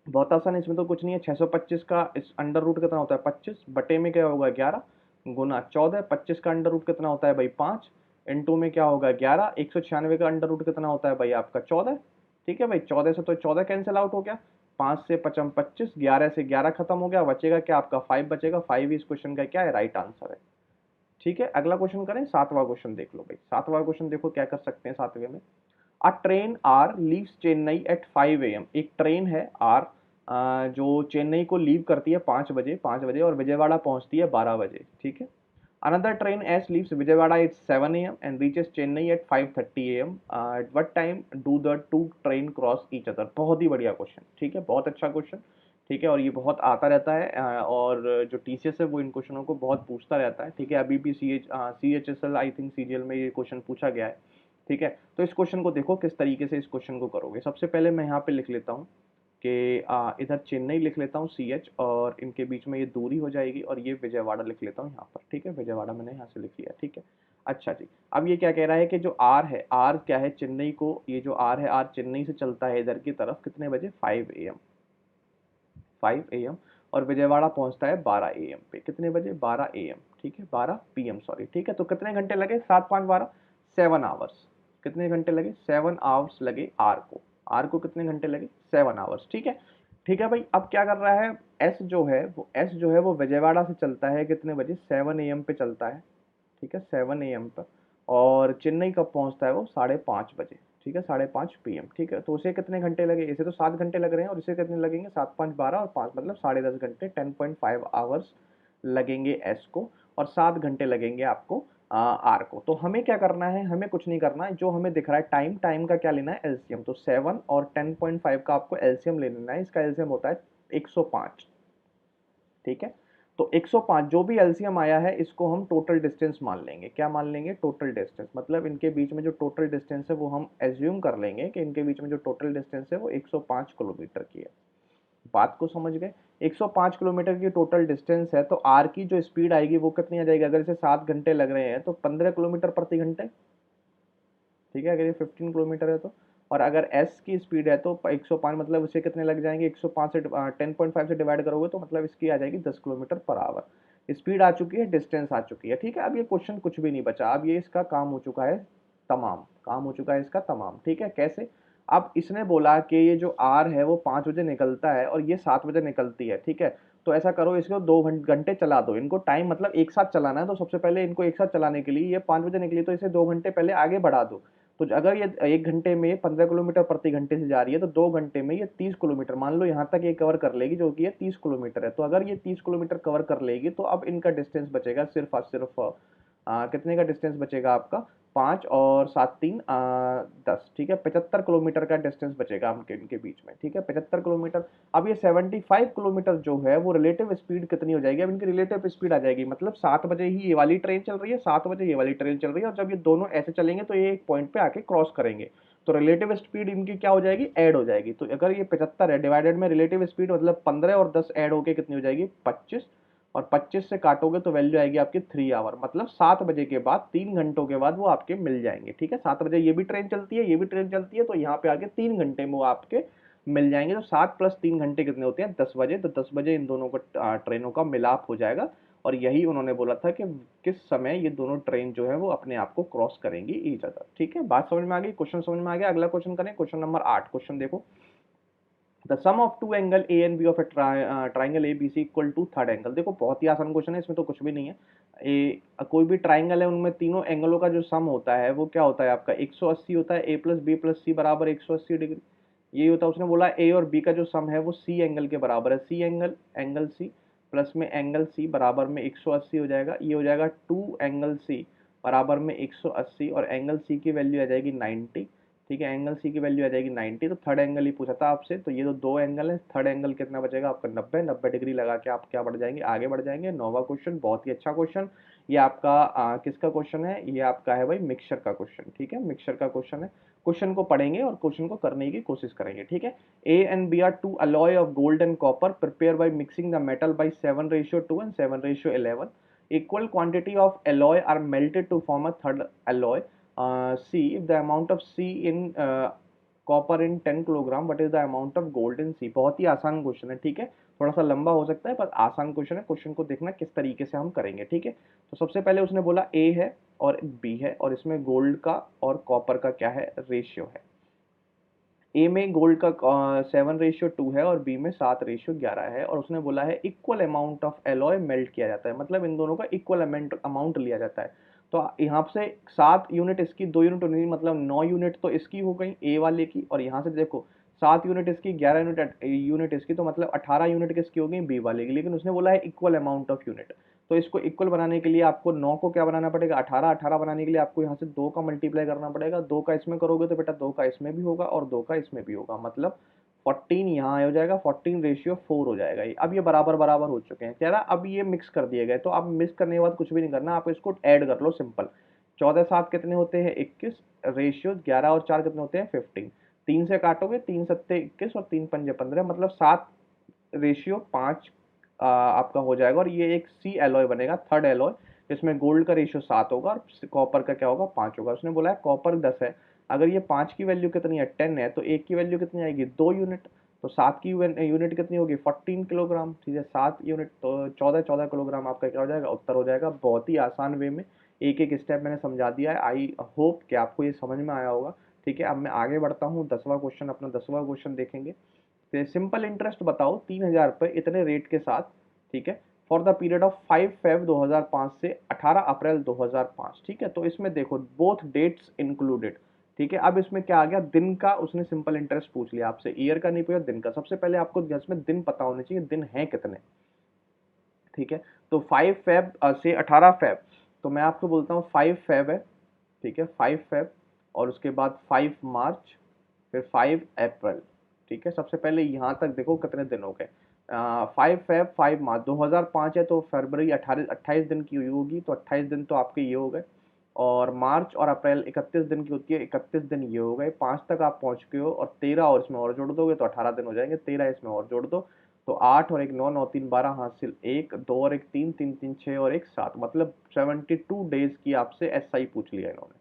बहुत आसान है, इसमें तो कुछ नहीं है। 625 का इस अंडर रूट कितना होता है 25, बटे में क्या होगा 11 गुना 14। 25 का अंडर रूट कितना होता है भाई 5, इनटू में क्या होगा 11। 196 का अंडर रूट कितना होता है भाई आपका 14, ठीक है भाई। 14 से तो 14 कैंसिल आउट हो गया, 5 से 55 25, 11 से 11 खत्म हो गया, बचेगा क्या आपका 5 बचेगा। 5 इस क्वेश्चन का क्या है, राइट आंसर है, ठीक है। अगला क्वेश्चन करें, सातवां क्वेश्चन देख लो भाई। सातवां क्वेश्चन देखो क्या कर सकते हैं सातवें में। A train R leaves Chennai at 5 AM। एक ट्रेन है आर जो चेन्नई को लीव करती है 5 बजे और विजयवाड़ा पहुंचती है 12 बजे, ठीक है। Another train S leaves Vijayawada at 7 AM and reaches Chennai at 5:30 AM। At what time do the two train cross each other. बहुत ही बढ़िया क्वेश्चन, ठीक है, बहुत अच्छा क्वेश्चन, ठीक है। और ये बहुत आता रहता है और जो TCS है वो इन क्वेश्चनों को बहुत पूछता रहता है, ठीक है। अभी भी CHSL आई थिंक CGL में ये क्वेश्चन पूछा गया है, ठीक है। तो इस क्वेश्चन को देखो किस तरीके से इस क्वेश्चन को करोगे। सबसे पहले मैं यहाँ पे लिख लेता हूँ कि इधर चेन्नई लिख लेता हूँ CH, और इनके बीच में ये दूरी हो जाएगी, और ये विजयवाड़ा लिख लेता हूँ यहाँ पर, ठीक है। विजयवाड़ा मैंने यहाँ से लिख लिया, ठीक है। अच्छा जी, अब ये क्या कह रहा है कि जो आर है, आर क्या है चेन्नई को, ये जो आर है आर चेन्नई से चलता है इधर की तरफ कितने बजे 5 AM, 5 AM, और विजयवाड़ा पहुंचता है 12 AM पे। कितने बजे 12 AM, ठीक है, 12 PM सॉरी, ठीक है। तो कितने घंटे लगे 7 5 12 7 आवर्स। कितने घंटे लगे 7 आवर्स लगे आर को। आर को कितने घंटे लगे 7 आवर्स, ठीक है। ठीक है भाई, अब क्या कर रहा है वो विजयवाड़ा से चलता है कितने बजे, 7 AM पे चलता है, ठीक है, 7 AM पर। और चेन्नई कब पहुंचता है वो, 5:30 बजे, ठीक है, 5:30 PM, ठीक है। तो उसे कितने घंटे लगे, इसे तो 7 घंटे लग रहे हैं, और इसे कितने लगेंगे, 7, 5, 12 और 5 मतलब 10.5 घंटे, 10.5 आवर्स लगेंगे एस को, और 7 घंटे लगेंगे आपको आर को। तो हमें क्या करना है, हमें कुछ नहीं करना है, जो हमें दिख रहा है टाइम, टाइम का क्या लेना है, एलसीएम। तो 7 और 10.5 का आपको एलसीएम ले लेना है, इसका एलसीएम होता है 105, ठीक है। तो 105 जो भी एलसीएम आया है, इसको हम टोटल डिस्टेंस मान लेंगे। क्या मान लेंगे, टोटल डिस्टेंस, मतलब इनके बीच में जो टोटल डिस्टेंस है वो हम एज्यूम कर लेंगे कि इनके बीच में जो टोटल डिस्टेंस है वो 105 किलोमीटर की है। बात को समझ गए, 105 किलोमीटर की टोटल डिस्टेंस है, तो आर की जो स्पीड आएगी वो कितनी आ जाएगी, अगर इसे 7 घंटे लग रहे हैं तो 15 किलोमीटर प्रति घंटे, ठीक है, अगर ये 15 किलोमीटर है तो। और अगर एस की स्पीड है तो 105 मतलब उसे कितने लग जाएंगे, 105 से 10.5 से डिवाइड करोगे तो मतलब इसकी आ जाएगी 10 किलोमीटर पर आवर। स्पीड आ चुकी है, डिस्टेंस आ चुकी है, ठीक है। अब ये क्वेश्चन कुछ भी नहीं बचा, अब ये इसका काम हो चुका है तमाम, काम हो चुका है इसका तमाम, ठीक है। कैसे, अब इसने बोला कि ये जो आर है वो 5 बजे निकलता है और ये 7 बजे निकलती है, ठीक है। तो ऐसा करो, इसको 2 घंटे चला दो, इनको टाइम मतलब एक साथ चलाना है, तो सबसे पहले इनको एक साथ चलाने के लिए, ये 5 बजे निकली तो इसे 2 घंटे पहले आगे बढ़ा दो। तो अगर ये 1 घंटे में 15 किलोमीटर प्रति घंटे से जा रही है, तो 2 घंटे में ये 30 किलोमीटर, मान लो यहाँ तक ये कवर कर लेगी, जो कि ये 30 किलोमीटर है। तो अगर ये 30 किलोमीटर कवर कर लेगी, तो अब इनका डिस्टेंस बचेगा सिर्फ और सिर्फ कितने का डिस्टेंस बचेगा आपका, 5 और 7, 3, 10, ठीक है, 75 किलोमीटर का डिस्टेंस बचेगा इनके इनके बीच में, ठीक है, 75 किलोमीटर। अब ये 75 किलोमीटर जो है वो रिलेटिव स्पीड कितनी हो जाएगी, अब इनकी रिलेटिव स्पीड आ जाएगी, मतलब 7 बजे ही ये वाली ट्रेन चल रही है, 7 बजे ये वाली ट्रेन चल रही है, और जब ये दोनों ऐसे चलेंगे तो ये एक पॉइंट पे आके क्रॉस करेंगे, तो रिलेटिव स्पीड इनकी क्या हो जाएगी, ऐड हो जाएगी। तो अगर ये 75 है, डिवाइडेड में रिलेटिव स्पीड मतलब 15 और 10 ऐड होके कितनी हो जाएगी, 25, और 25 से काटोगे तो वैल्यू आएगी आपकी 3 आवर, मतलब 7 बजे के बाद 3 घंटों के बाद वो आपके मिल जाएंगे, ठीक है। 7 बजे ये भी ट्रेन चलती है, ये भी ट्रेन चलती है, तो यहाँ पे आके 3 घंटे में वो आपके मिल जाएंगे। तो 7 + 3 घंटे कितने होते हैं, 10 बजे। तो 10 बजे इन दोनों को ट्रेनों का मिलाप हो जाएगा, और यही उन्होंने बोला था कि किस समय ये दोनों ट्रेन जो है वो अपने आप को क्रॉस करेंगी ईच अदर, ठीक है। बात समझ में आ गई, क्वेश्चन समझ में आ गया। अगला क्वेश्चन करें, क्वेश्चन नंबर 8। क्वेश्चन देखो, the sum of two angle A and B of a triangle A B C equal to third angle. देखो बहुत ही आसान क्वेश्चन है, इसमें तो कुछ भी नहीं है। कोई भी ट्राइंगल है, उनमें तीनों एंगलों का जो सम होता है वो क्या होता है आपका, 180 होता है। ए प्लस बी प्लस सी बराबर 180 डिग्री, ये होता है। उसने बोला ए और बी का जो सम है वो सी एंगल के बराबर है, C angle, angle C plus में एंगल सी बराबर में 180 हो जाएगा। ये हो जाएगा 2 एंगल सी बराबर में 180, और एंगल सी की वैल्यू आ जाएगी 90, ठीक है, एंगल सी की वैल्यू आ जाएगी 90। तो थर्ड एंगल ही पूछा था आपसे, तो ये तो दो एंगल है, थर्ड एंगल कितना बचेगा आपका, 90 डिग्री लगा के आप क्या बढ़ जाएंगे, आगे बढ़ जाएंगे। 9वां क्वेश्चन, बहुत ही अच्छा क्वेश्चन। ये आपका किसका क्वेश्चन है, ये आपका है भाई मिक्सचर का क्वेश्चन, ठीक है, मिक्सचर का क्वेश्चन है। क्वेश्चन को पढ़ेंगे और क्वेश्चन को करने की कोशिश करेंगे, ठीक है। A and B are two alloy of gold and copper prepare by mixing the metal by 7:2 and 7:11। Equal quantity of alloy are melted to form a third alloy. C, if the amount of C in copper in 10 kilogram, what is the amount of gold in C। बहुत ही आसान क्वेश्चन है, ठीक है, थोड़ा सा लंबा हो सकता है पर आसान क्वेश्चन है। क्वेश्चन को देखना किस तरीके से हम करेंगे, ठीक है। तो सबसे पहले उसने बोला ए है और बी है, और इसमें गोल्ड का और कॉपर का क्या है, रेशियो है। ए में गोल्ड का 7:2 है और बी में 7:11 है, और उसने बोला है equal amount of alloy melt किया जाता है, मतलब इन दोनों का इक्वल अमाउंट लिया जाता है। तो यहाँ से 7 यूनिट इसकी, 2 यूनिट नहीं, मतलब 9 यूनिट तो इसकी हो गई ए वाले की, और यहाँ से देखो 7 यूनिट इसकी, 11 यूनिट यूनिट इसकी, तो मतलब 18 यूनिट किसकी हो गई, बी वाले की। लेकिन उसने बोला है इक्वल अमाउंट ऑफ यूनिट, तो इसको इक्वल बनाने के लिए आपको 9 को क्या बनाना पड़ेगा, 18, 18 बनाने के लिए आपको यहाँ से 2 का मल्टीप्लाई करना पड़ेगा। 2 का इसमें करोगे तो बेटा 2 का इसमें भी होगा और 2 का इसमें भी होगा, मतलब 14 यहाँ हो जाएगा, 14:4 हो जाएगा। अब ये बराबर बराबर हो चुके हैं, कह रहा अब ये मिक्स कर दिए गए। तो अब मिक्स करने के बाद कुछ भी नहीं करना, आप इसको ऐड कर लो, सिंपल। 14 7 कितने होते हैं, 21, रेशियो 11 और 4 कितने होते हैं, 15। 3 से काटोगे, 3 सत्ते 21 और 3 पंजे 15, मतलब 7:5 आपका हो जाएगा। और ये एक सी एलॉय बनेगा, थर्ड एलॉय, जिसमें गोल्ड का रेशियो 7 होगा और कॉपर का क्या होगा, 5 होगा। उसने बोला है कॉपर 10 है, अगर ये 5 की वैल्यू कितनी है, 10 है, तो एक की वैल्यू कितनी आएगी, 2 यूनिट। तो 7 की यूनिट कितनी होगी, 14 किलोग्राम, ठीक है, 7 यूनिट तो 14 किलोग्राम आपका क्या हो जाएगा, उत्तर हो जाएगा। बहुत ही आसान वे में एक एक स्टेप मैंने समझा दिया है, आई होप कि आपको ये समझ में आया होगा, ठीक है। अब मैं आगे बढ़ता हूँ, 10वां क्वेश्चन, अपना 10वां क्वेश्चन देखेंगे। तो सिंपल इंटरेस्ट बताओ 3,000 रुपये इतने रेट के साथ, ठीक है, for the period of 5 Feb 2005 से 18 अप्रैल 2005, ठीक है। तो इसमें देखो बोथ डेट्स इंक्लूडेड, ठीक है। अब इसमें क्या आ गया, दिन का उसने सिंपल इंटरेस्ट पूछ लिया आपसे, ईयर का नहीं पूछा, दिन का। सबसे पहले आपको इसमें दिन पता होने चाहिए, दिन हैं कितने, ठीक है। तो 5 फेब से 18 फेब, तो मैं आपको बोलता हूँ 5 फेब है, ठीक है, 5 फेब, और उसके बाद 5 मार्च, फिर 5 अप्रैल, ठीक है। सबसे पहले यहाँ तक देखो कितने दिन हो गए, 5 फेब 5 मार्च 2005 है, तो फरवरी 28 दिन की हुई होगी, तो 28 दिन तो आपके ये हो गए। और मार्च और अप्रैल 31 दिन की होती है, 31 दिन ये हो गए, 5 तक आप पहुंच गए हो, और 13 और इसमें और जोड़ दोगे तो 18 दिन हो जाएंगे, 13 इसमें और जोड़ दो तो 8 और 1 9, 9 3 12, हासिल 1 2 और 1 3, 3 3 6 और 1 7, मतलब 72 डेज की आपसे SI पूछ लिया इन्होंने,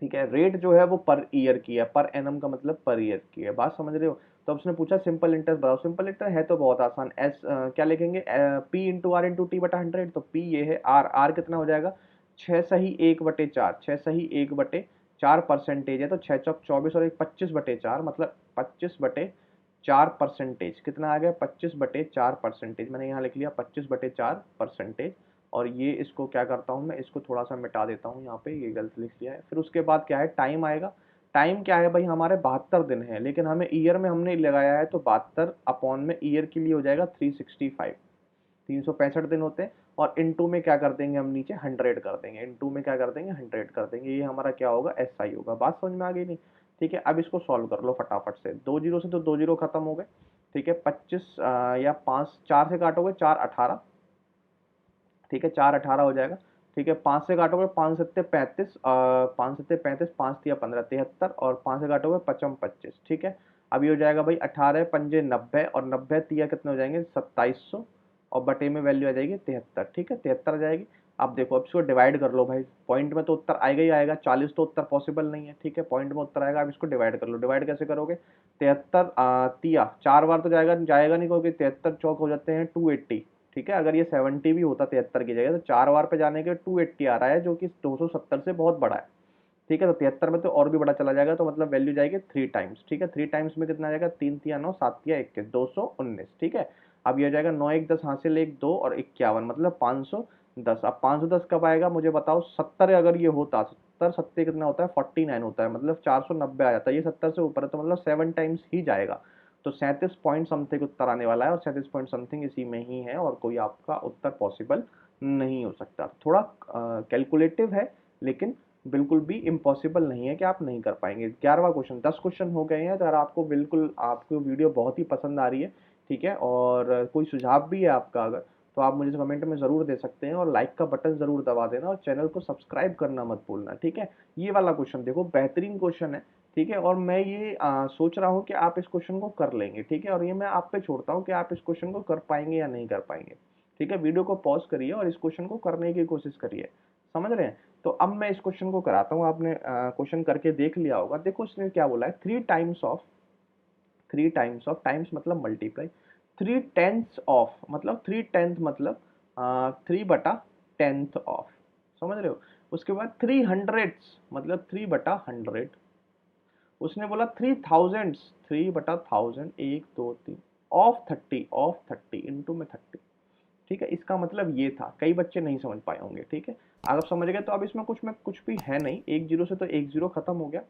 ठीक है। रेट जो है वो पर ईयर की है, पर एनम का मतलब पर ईयर की है, बात समझ रहे हो। तो उसने पूछा सिंपल इंटरेस्ट बताओ, सिंपल इंटरेस्ट है तो बहुत आसान, क्या लिखेंगे, P × R × T/100, तो P ये है, R कितना हो जाएगा, 6 सही 1/4, 6 सही 1/4 है, तो 6 × 4 = 24 और 1 25/4, मतलब 25/4 कितना आ गया, 25/4, मैंने यहाँ लिख लिया 25/4। और ये इसको क्या करता हूँ मैं, इसको थोड़ा सा मिटा देता हूँ, यहाँ पे ये गलत लिख लिया है। फिर उसके बाद क्या है, टाइम आएगा। टाइम क्या है भाई, हमारे 72 दिन है, लेकिन हमें ईयर में हमने लगाया है, तो 72 अपॉन में ईयर के लिए हो जाएगा 365, 365 दिन होते हैं। और इनटू में क्या कर देंगे हम, नीचे 100 कर देंगे, इनटू में क्या कर देंगे, 100 कर देंगे, ये हमारा क्या होगा, SI होगा। बात समझ में आ गई नहीं, ठीक है। अब इसको सॉल्व कर लो फटाफट से, 2 जीरो से तो 2 जीरो खत्म हो गए, ठीक है। 25 या 5 4 से काटोगे 4 18, ठीक है, 4 18 हो जाएगा, ठीक है। 5 से काटोगे 5 7 35, 5 7 35, 5 3 15 73, और 5 से काटोगे 55 25, ठीक है। अब ये हो जाएगा भाई 18 5 90, और 90 कितने हो जाएंगे, 2700, और बटे में वैल्यू आ जाएगी 73, ठीक है, 73 आ जाएगी। अब देखो, अब इसको डिवाइड कर लो भाई, पॉइंट में तो उत्तर आएगा ही आएगा, 40 तो उत्तर पॉसिबल नहीं है, ठीक है, पॉइंट में उत्तर आएगा। अब इसको डिवाइड कर लो, डिवाइड कैसे करोगे, 73 तिया 4 बार तो जाएगा जाएगा नहीं, क्योंकि 73 चौक हो जाते हैं 280, ठीक है। अगर ये 70 भी होता 73 की जगह, तो 4 बार पे जाने के 280 आ रहा है, जो कि 270 से बहुत बड़ा है, ठीक है। तो 73 में तो और भी बड़ा चला जाएगा, तो मतलब वैल्यू जाएगी 3 टाइम्स, ठीक है। 3 टाइम्स में कितना आ जाएगा, 3 तिया 9, 7 तिया 21, 219, ठीक है। अब ये हो जाएगा 9 1 10 हासिल 1 2 और 51, मतलब 510। अब 510 कब आएगा मुझे बताओ, 70 अगर ये होता, 70 कितना होता है, 49 होता है, मतलब 490 आ जाता है। ये 70 से ऊपर है, तो मतलब 7 टाइम्स ही जाएगा। तो 37 पॉइंट समथिंग उत्तर आने वाला है, और 37 पॉइंट समथिंग इसी में ही है, और कोई आपका उत्तर पॉसिबल नहीं हो सकता। थोड़ा कैलकुलेटिव है, लेकिन बिल्कुल भी इम्पॉसिबल नहीं है कि आप नहीं कर पाएंगे। 11वां क्वेश्चन, 10 क्वेश्चन हो गए हैं। अगर आपको बिल्कुल आपको वीडियो बहुत ही पसंद आ रही है, ठीक है, और कोई सुझाव भी है आपका अगर, तो आप मुझे कमेंट में ज़रूर दे सकते हैं, और लाइक का बटन ज़रूर दबा देना, और चैनल को सब्सक्राइब करना मत भूलना, ठीक है। ये वाला क्वेश्चन देखो, बेहतरीन क्वेश्चन है, ठीक है, और मैं ये सोच रहा हूँ कि आप इस क्वेश्चन को कर लेंगे, ठीक है, और ये मैं आप पे छोड़ता हूँ कि आप इस क्वेश्चन को कर पाएंगे या नहीं कर पाएंगे, ठीक है। वीडियो को पॉज करिए और इस क्वेश्चन को करने की कोशिश करिए, समझ रहे हैं। तो अब मैं इस क्वेश्चन को कराता हूँ, आपने क्वेश्चन करके देख लिया होगा। देखो इसने क्या बोला है, 3 टाइम्स ऑफ टाइम्स मतलब मल्टीप्लाई, 3/10 ऑफ मतलब 3/10 मतलब 3/10 ऑफ, समझ रहे हो। उसके बाद 300 मतलब 3/100, उसने बोला 3000, 3/1000, 1 2 3, ऑफ 30 इंटू में 30, ठीक है। इसका मतलब ये था, कई बच्चे नहीं समझ पाए होंगे, ठीक है। अगर समझ गए तो अब इसमें कुछ भी है नहीं, 1 जीरो से तो 1 जीरो खत्म हो गया,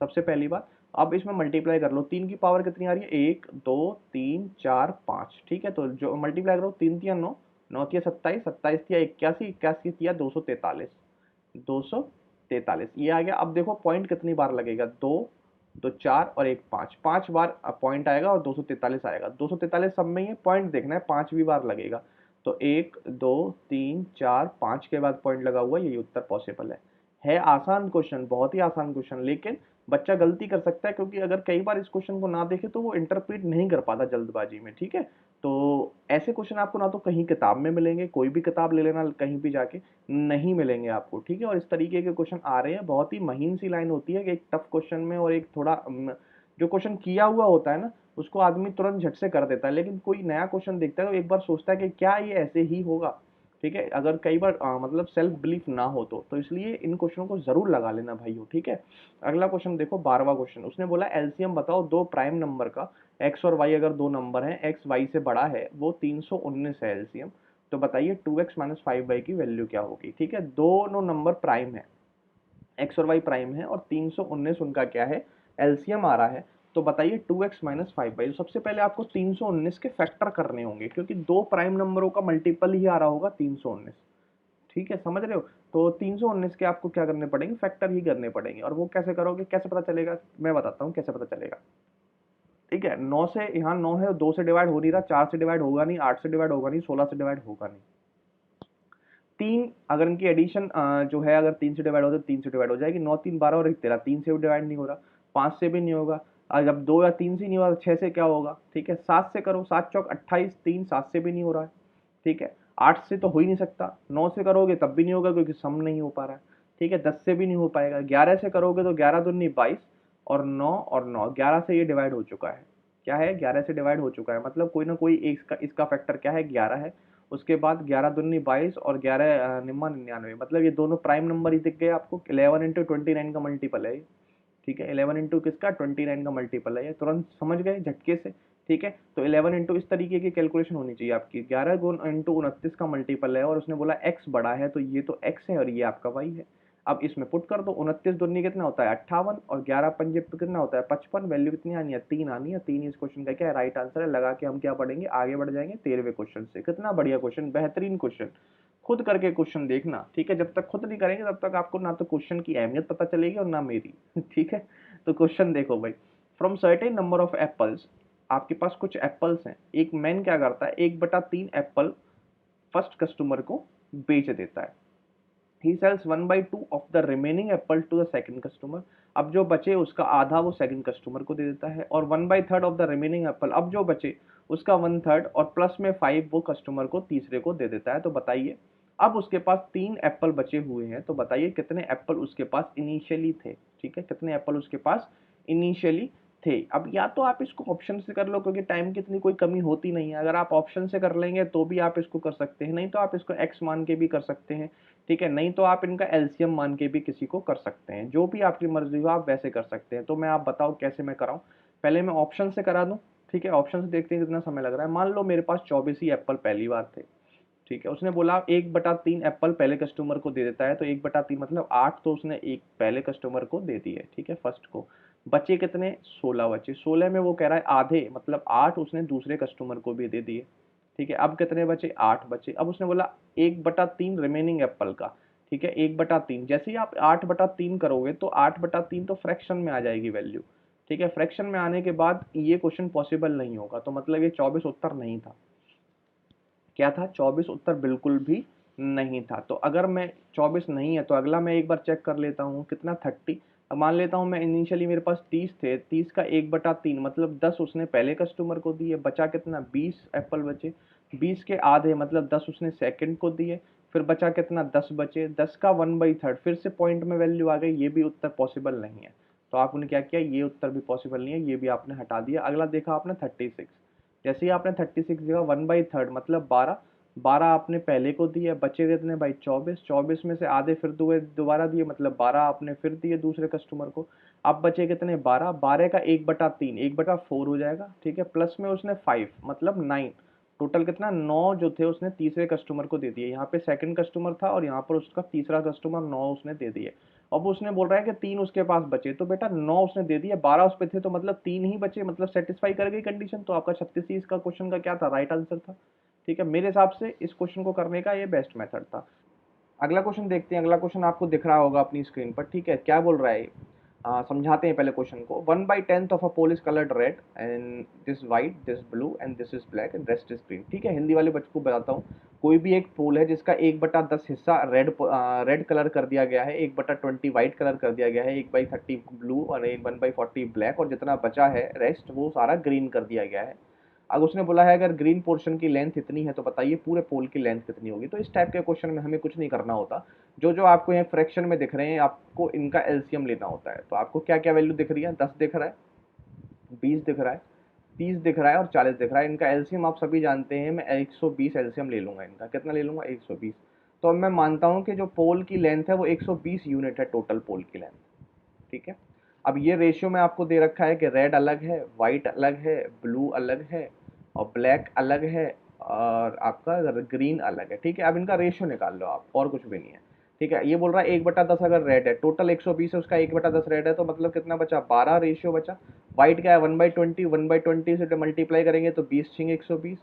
सबसे पहली बात। अब इसमें मल्टीप्लाई कर लो, 3 की पावर कितनी आ रही है, 1 2 3 4 5, ठीक है। तो जो मल्टीप्लाई करो, 3 तिया 9, 9 तिया 27, 27 तिया 81, 81 तिया 243, 243 ये आ गया। अब देखो पॉइंट कितनी बार लगेगा, 2 2 4 और 1 5, 5 बार पॉइंट आएगा, और 243 आएगा, 243 सब में ही है, पॉइंट देखना है, 5वीं बार लगेगा। तो 1 2 3 4 5 के बाद पॉइंट लगा हुआ, यही उत्तर पॉसिबल है आसान क्वेश्चन, बहुत ही आसान क्वेश्चन, लेकिन बच्चा गलती कर सकता है, क्योंकि अगर कई बार इस क्वेश्चन को ना देखे तो वो इंटरप्रेट नहीं कर पाता जल्दबाजी में, ठीक है। तो ऐसे क्वेश्चन आपको ना तो कहीं किताब में मिलेंगे, कोई भी किताब ले लेना कहीं भी जाके, नहीं मिलेंगे आपको, ठीक है। और इस तरीके के क्वेश्चन आ रहे हैं, बहुत ही महीन सी लाइन होती है कि एक टफ क्वेश्चन में और एक थोड़ा जो क्वेश्चन किया हुआ होता है ना, उसको आदमी तुरंत झट से कर देता है, लेकिन कोई नया क्वेश्चन देखता है तो एक बार सोचता है कि क्या ये ऐसे ही होगा, ठीक है, अगर कई बार मतलब सेल्फ बिलीफ ना हो तो इसलिए इन क्वेश्चनों को जरूर लगा लेना भाइयों, ठीक है। अगला क्वेश्चन देखो, 12वां क्वेश्चन, उसने बोला एलसीएम बताओ दो प्राइम नंबर का, एक्स और वाई अगर दो नंबर हैं, एक्स वाई से बड़ा है, वो 319 है एलसीएम, तो बताइए 2x माइनस 5y की वैल्यू क्या होगी। ठीक है, दोनों नंबर प्राइम है, एक्स और वाई प्राइम है और 319 उनका क्या है, एलसीएम आ रहा है। तो बताइए 2x माइनस 5y, तो सबसे पहले आपको 319 के फैक्टर करने होंगे, क्योंकि दो प्राइम नंबरों का मल्टीपल ही आ रहा होगा 319। ठीक है, समझ रहे हो। तो 319 के आपको क्या करने पड़ेंगे, फैक्टर ही करने पड़ेंगे। और वो कैसे करोगे, कैसे पता चलेगा, मैं बताता हूँ कैसे पता चलेगा। ठीक है, 9 से, यहाँ 9 है, 2 से डिवाइड हो नहीं रहा, 4 से डिवाइड होगा नहीं, 8 से डिवाइड होगा नहीं, 16 से डिवाइड होगा नहीं। तीन, अगर इनकी एडिशन जो है, अगर 3 से डिवाइड हो तो 3 से डिवाइड हो जाएगी, 9 3 12 और 1 13, 3 से भी डिवाइड नहीं हो रहा, 5 से भी नहीं होगा, और जब 2 या 3 से नहीं हुआ तो 6 से क्या होगा। ठीक है, 7 से करो, 7 चौक 28, 3 7 से भी नहीं हो रहा है। ठीक है, 8 से तो हो ही नहीं सकता, 9 से करोगे तब भी नहीं होगा क्योंकि सम नहीं हो पा रहा है। ठीक है, 10 से भी नहीं हो पाएगा, 11 से करोगे तो 11 दूनी 22, और 9 और 9, 11 से ये डिवाइड हो चुका है। क्या है, 11 से डिवाइड हो चुका है, मतलब कोई ना कोई एक इसका फैक्टर क्या है, 11 है। उसके बाद 11 दूनी 22 और 11 निम्मा 99, मतलब ये दोनों प्राइम नंबर ही दिख गए आपको। 11 इंटू 29 का मल्टीपल है ये। ठीक है, 11 इंटू किसका, 29 का मल्टीपल है ये, तुरंत समझ गए झटके से। ठीक है, तो 11 इंटू इस तरीके की कैलकुलेशन होनी चाहिए आपकी, 11 गुण इंटू 29 का मल्टीपल है, और उसने बोला एक्स बड़ा है, तो ये तो एक्स है और ये आपका वाई है। अब इसमें पुट कर दो, 29 दूनी कितना होता है 58, और 11 पंजे पे कितना होता है 55, वैल्यू कितनी आनी है 3 आनी है, 3 इस क्वेश्चन का क्या है, राइट आंसर है। लगा के हम क्या पढ़ेंगे, आगे बढ़ जाएंगे 13वें क्वेश्चन से। कितना बढ़िया क्वेश्चन, बेहतरीन क्वेश्चन, खुद करके क्वेश्चन देखना। ठीक है, जब तक खुद नहीं करेंगे तब तक आपको ना तो क्वेश्चन की अहमियत पता चलेगी और ना मेरी। ठीक है, तो क्वेश्चन देखो भाई, from certain number of apples, आपके पास कुछ एप्पल्स हैं, एक मैन क्या करता है, 1/3 एप्पल फर्स्ट कस्टमर को बेच देता है। He sells 1/2 of the remaining apple to the second customer. अब जो बचे उसका आधा वो सेकंड कस्टमर को दे देता है, और 1/3 ऑफ द रिमेनिंग एप्पल, अब जो बचे उसका 1/3 और प्लस में 5 वो कस्टमर को तीसरे को दे देता है। तो बताइए, अब उसके पास 3 एप्पल बचे हुए हैं, तो बताइए कितने एप्पल उसके पास इनिशियली थे। ठीक है, कितने एप्पल उसके पास इनिशियली थे। अब या तो आप इसको ऑप्शन से कर लो, क्योंकि टाइम की इतनी कोई कमी होती नहीं है, अगर आप ऑप्शन से कर लेंगे तो भी आप इसको कर सकते हैं, नहीं तो आप इसको एक्स मान के भी कर सकते हैं। ठीक है, नहीं तो आप इनका एलसीएम मान के भी किसी को कर सकते हैं, जो भी आपकी मर्जी हो आप वैसे कर सकते हैं। तो मैं, आप बताओ कैसे मैं कराऊं, पहले मैं ऑप्शन से करा दूं। ठीक है, ऑप्शन से देखते हैं कितना समय लग रहा है। मान लो मेरे पास 24 ही एप्पल पहली बार थे। ठीक है, उसने बोला 1/3 एप्पल पहले कस्टमर को दे देता है, तो 1/3 मतलब 8, तो उसने एक पहले कस्टमर को दे दिए। ठीक है, फर्स्ट को। बचे कितने, 16 बचे, 16 में वो कह रहा है आधे, मतलब 8 उसने दूसरे कस्टमर को भी दे दिए। ठीक है, अब कितने बचे, 8 बचे। अब उसने बोला 1/3 रिमेनिंग एप्पल का। ठीक है, 1/3, जैसे ही आप 8/3 करोगे तो 8/3 तो फ्रैक्शन में आ जाएगी वैल्यू। ठीक है, फ्रैक्शन में आने के बाद ये क्वेश्चन पॉसिबल नहीं होगा, तो मतलब ये 24 उत्तर नहीं था। क्या था, 24 उत्तर बिल्कुल भी नहीं था। तो अगर मैं 24 नहीं है, तो अगला मैं एक बार चेक कर लेता हूँ कितना, 30। अब मान लेता हूँ मैं इनिशियली मेरे पास 30 थे, 30 का 1/3 मतलब 10 उसने पहले कस्टमर को दिए, बचा कितना, 20 एप्पल बचे। 20 के आधे मतलब 10 उसने सेकंड को दिए, फिर बचा कितना, 10 बचे। 10 का 1/3, फिर से पॉइंट में वैल्यू आ गई, ये भी उत्तर पॉसिबल नहीं है। तो आपने क्या किया, ये उत्तर भी पॉसिबल नहीं है, ये भी आपने हटा दिया। अगला देखा आपने 36, जैसे ही आपने 36 जगह 1/3 मतलब 12, 12 आपने पहले को दिए, बचे कितने भाई, 24, 24 में से आधे फिर दोबारा दिए, मतलब 12 आपने फिर दिए दूसरे कस्टमर को। अब बचे कितने, 12, 12 का 1/3, 1/4 हो जाएगा। ठीक है, प्लस में उसने 5 मतलब 9, टोटल कितना, 9 जो थे उसने तीसरे कस्टमर को दे दिए। यहाँ पे सेकंड कस्टमर था और यहाँ पर उसका तीसरा कस्टमर, 9 उसने दे दिए। अब उसने बोल रहा है कि 3 उसके पास बचे, तो बेटा 9 उसने दे दिया, 12 उस पे थे, तो मतलब 3 ही बचे, मतलब सेटिस्फाई कर गई कंडीशन। तो आपका 36 ही इसका क्वेश्चन का क्या था, राइट आंसर था। ठीक है, मेरे हिसाब से इस क्वेश्चन को करने का ये बेस्ट मेथड था। अगला क्वेश्चन देखते हैं। अगला क्वेश्चन आपको दिख रहा होगा अपनी स्क्रीन पर। ठीक है, क्या बोल रहा है समझाते हैं पहले क्वेश्चन को। 1/10 of a pole is coloured red and this white, this blue and this is black and rest is green. ठीक है, हिंदी वाले बच्चों को बताता हूँ। कोई भी एक पोल है जिसका 1/10 हिस्सा रेड कलर कर दिया गया है, 1/20 व्हाइट कलर कर दिया गया है, 1/30 ब्लू और 1/40 ब्लैक, और जितना बचा है रेस्ट वो सारा ग्रीन कर दिया गया है। अब उसने बोला है अगर ग्रीन पोर्शन की लेंथ इतनी है तो बताइए पूरे पोल की लेंथ कितनी होगी। तो इस टाइप के क्वेश्चन में हमें कुछ नहीं करना होता। जो जो आपको यहाँ फ्रैक्शन में दिख रहे हैं, आपको इनका एलसीएम लेना होता है। तो आपको क्या क्या वैल्यू दिख रही है, 10 दिख रहा है, 20 दिख रहा है, 30 दिख रहा है और 40 दिख रहा है, इनका एलसीएम आप सभी जानते हैं, मैं 120 एलसीएम ले लूंगा इनका। कितना ले लूंगा? 120। तो अब मैं मानता हूँ कि जो पोल की लेंथ है वो 120 यूनिट है, टोटल पोल की लेंथ। ठीक है। अब ये रेशियो में आपको दे रखा है कि रेड अलग है, वाइट अलग है, ब्लू अलग है और ब्लैक अलग है और आपका ग्रीन अलग है। ठीक है। अब इनका रेशियो निकाल लो आप, और कुछ भी नहीं है। ठीक है। ये बोल रहा है 1/10 अगर रेड है, टोटल 120 है, उसका 1/10 रेड है, तो मतलब कितना बचा? 12 रेशियो बचा। वाइट क्या है? 1/20, 1/20 से मल्टीप्लाई करेंगे तो 20 छिंग 120,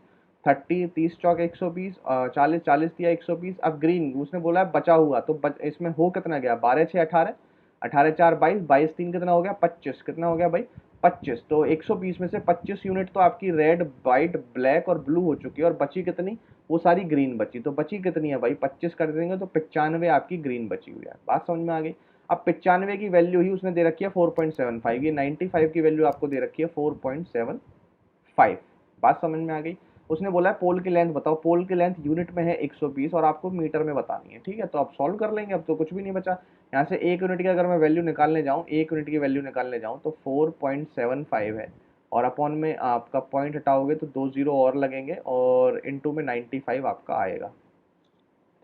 30 30 चौक 120, 40 40 दिया 120। अब ग्रीन उसने बोला है बचा हुआ, तो इसमें हो कितना गया? 12 6 18, 18 4 22, 22 3 कितना हो गया? 25। कितना हो गया भाई? 25। तो 120 में से 25 यूनिट तो आपकी रेड वाइट ब्लैक और ब्लू हो चुकी है, और बची कितनी? वो सारी ग्रीन बची। तो बची कितनी है भाई? 25 कर देंगे तो 95 आपकी ग्रीन बची हुई है। बात समझ में आ गई? अब 95 की वैल्यू ही उसने दे रखी है 4.75, ये 95 की वैल्यू आपको दे रखी है 4.75। बात समझ में आ गई? उसने बोला है पोल की लेंथ बताओ। पोल की लेंथ यूनिट में है 120 और आपको मीटर में बतानी है। ठीक है। तो आप सॉल्व कर लेंगे, अब तो कुछ भी नहीं बचा। यहाँ से 1 यूनिट की अगर मैं वैल्यू निकालने जाऊँ, 1 यूनिट की वैल्यू निकालने जाऊँ तो 4.75 है, और अपॉन में आपका पॉइंट हटाओगे तो 2 जीरो और लगेंगे, और इनटू में 95 आपका आएगा।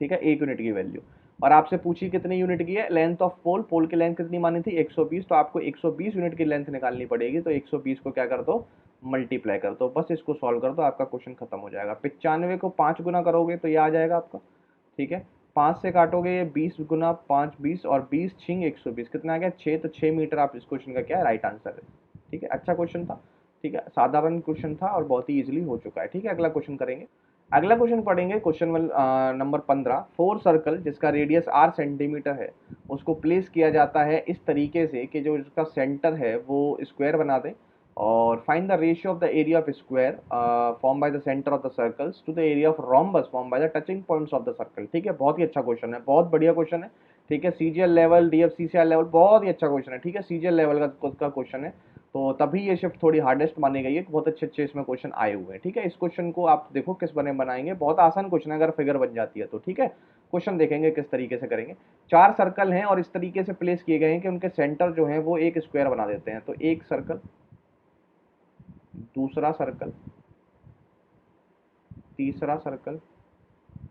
ठीक है। 1 यूनिट की वैल्यू। और आपसे पूछी कितनी यूनिट की है? लेंथ ऑफ पोल। पोल की लेंथ कितनी मानी थी? 120। तो आपको 120 यूनिट की लेंथ निकालनी पड़ेगी, तो 120 को क्या कर दो? मल्टीप्लाई कर दो। बस इसको सॉल्व कर दो, आपका क्वेश्चन खत्म हो जाएगा। 95 को 5 गुना करोगे तो ये आ जाएगा आपका। ठीक है। 5 से काटोगे ये 20 गुना 5 20, और 20 छिंग 120 कितना आ गया? 6। तो 6 मीटर आप इस क्वेश्चन का क्या है? राइट आंसर है। ठीक है। अच्छा क्वेश्चन था। ठीक है। साधारण क्वेश्चन था और बहुत ही इजीली हो चुका है। ठीक है। अगला क्वेश्चन करेंगे। अगला क्वेश्चन पढ़ेंगे, क्वेश्चन नंबर 15। 4 सर्कल जिसका रेडियस r सेंटीमीटर है, उसको प्लेस किया जाता है इस तरीके से कि जो इसका सेंटर है वो स्क्वायर बना दे, और find the ratio of the area of square form by the centre of the circles to the area of rhombus form by the touching points of the circle. ठीक है। बहुत ही अच्छा क्वेश्चन है, बहुत बढ़िया क्वेश्चन है। ठीक है। सीजीएल लेवल, डीएफसीसीआर लेवल, बहुत ही अच्छा क्वेश्चन है। ठीक है। सीजीएल लेवल का क्वेश्चन है, तो तभी ये शिफ्ट थोड़ी हार्डेस्ट मानी गई है। बहुत अच्छे अच्छे इसमें क्वेश्चन आए हुए हैं। ठीक है। इस क्वेश्चन को आप देखो किस बने बनाएंगे, बहुत आसान क्वेश्चन है अगर फिगर बन जाती है तो। ठीक है। क्वेश्चन देखेंगे किस तरीके से करेंगे। 4 सर्कल हैं और इस तरीके से प्लेस किए गए हैं कि उनके सेंटर जो है वो एक स्क्वायर बना देते हैं। तो एक सर्कल, दूसरा सर्कल, तीसरा सर्कल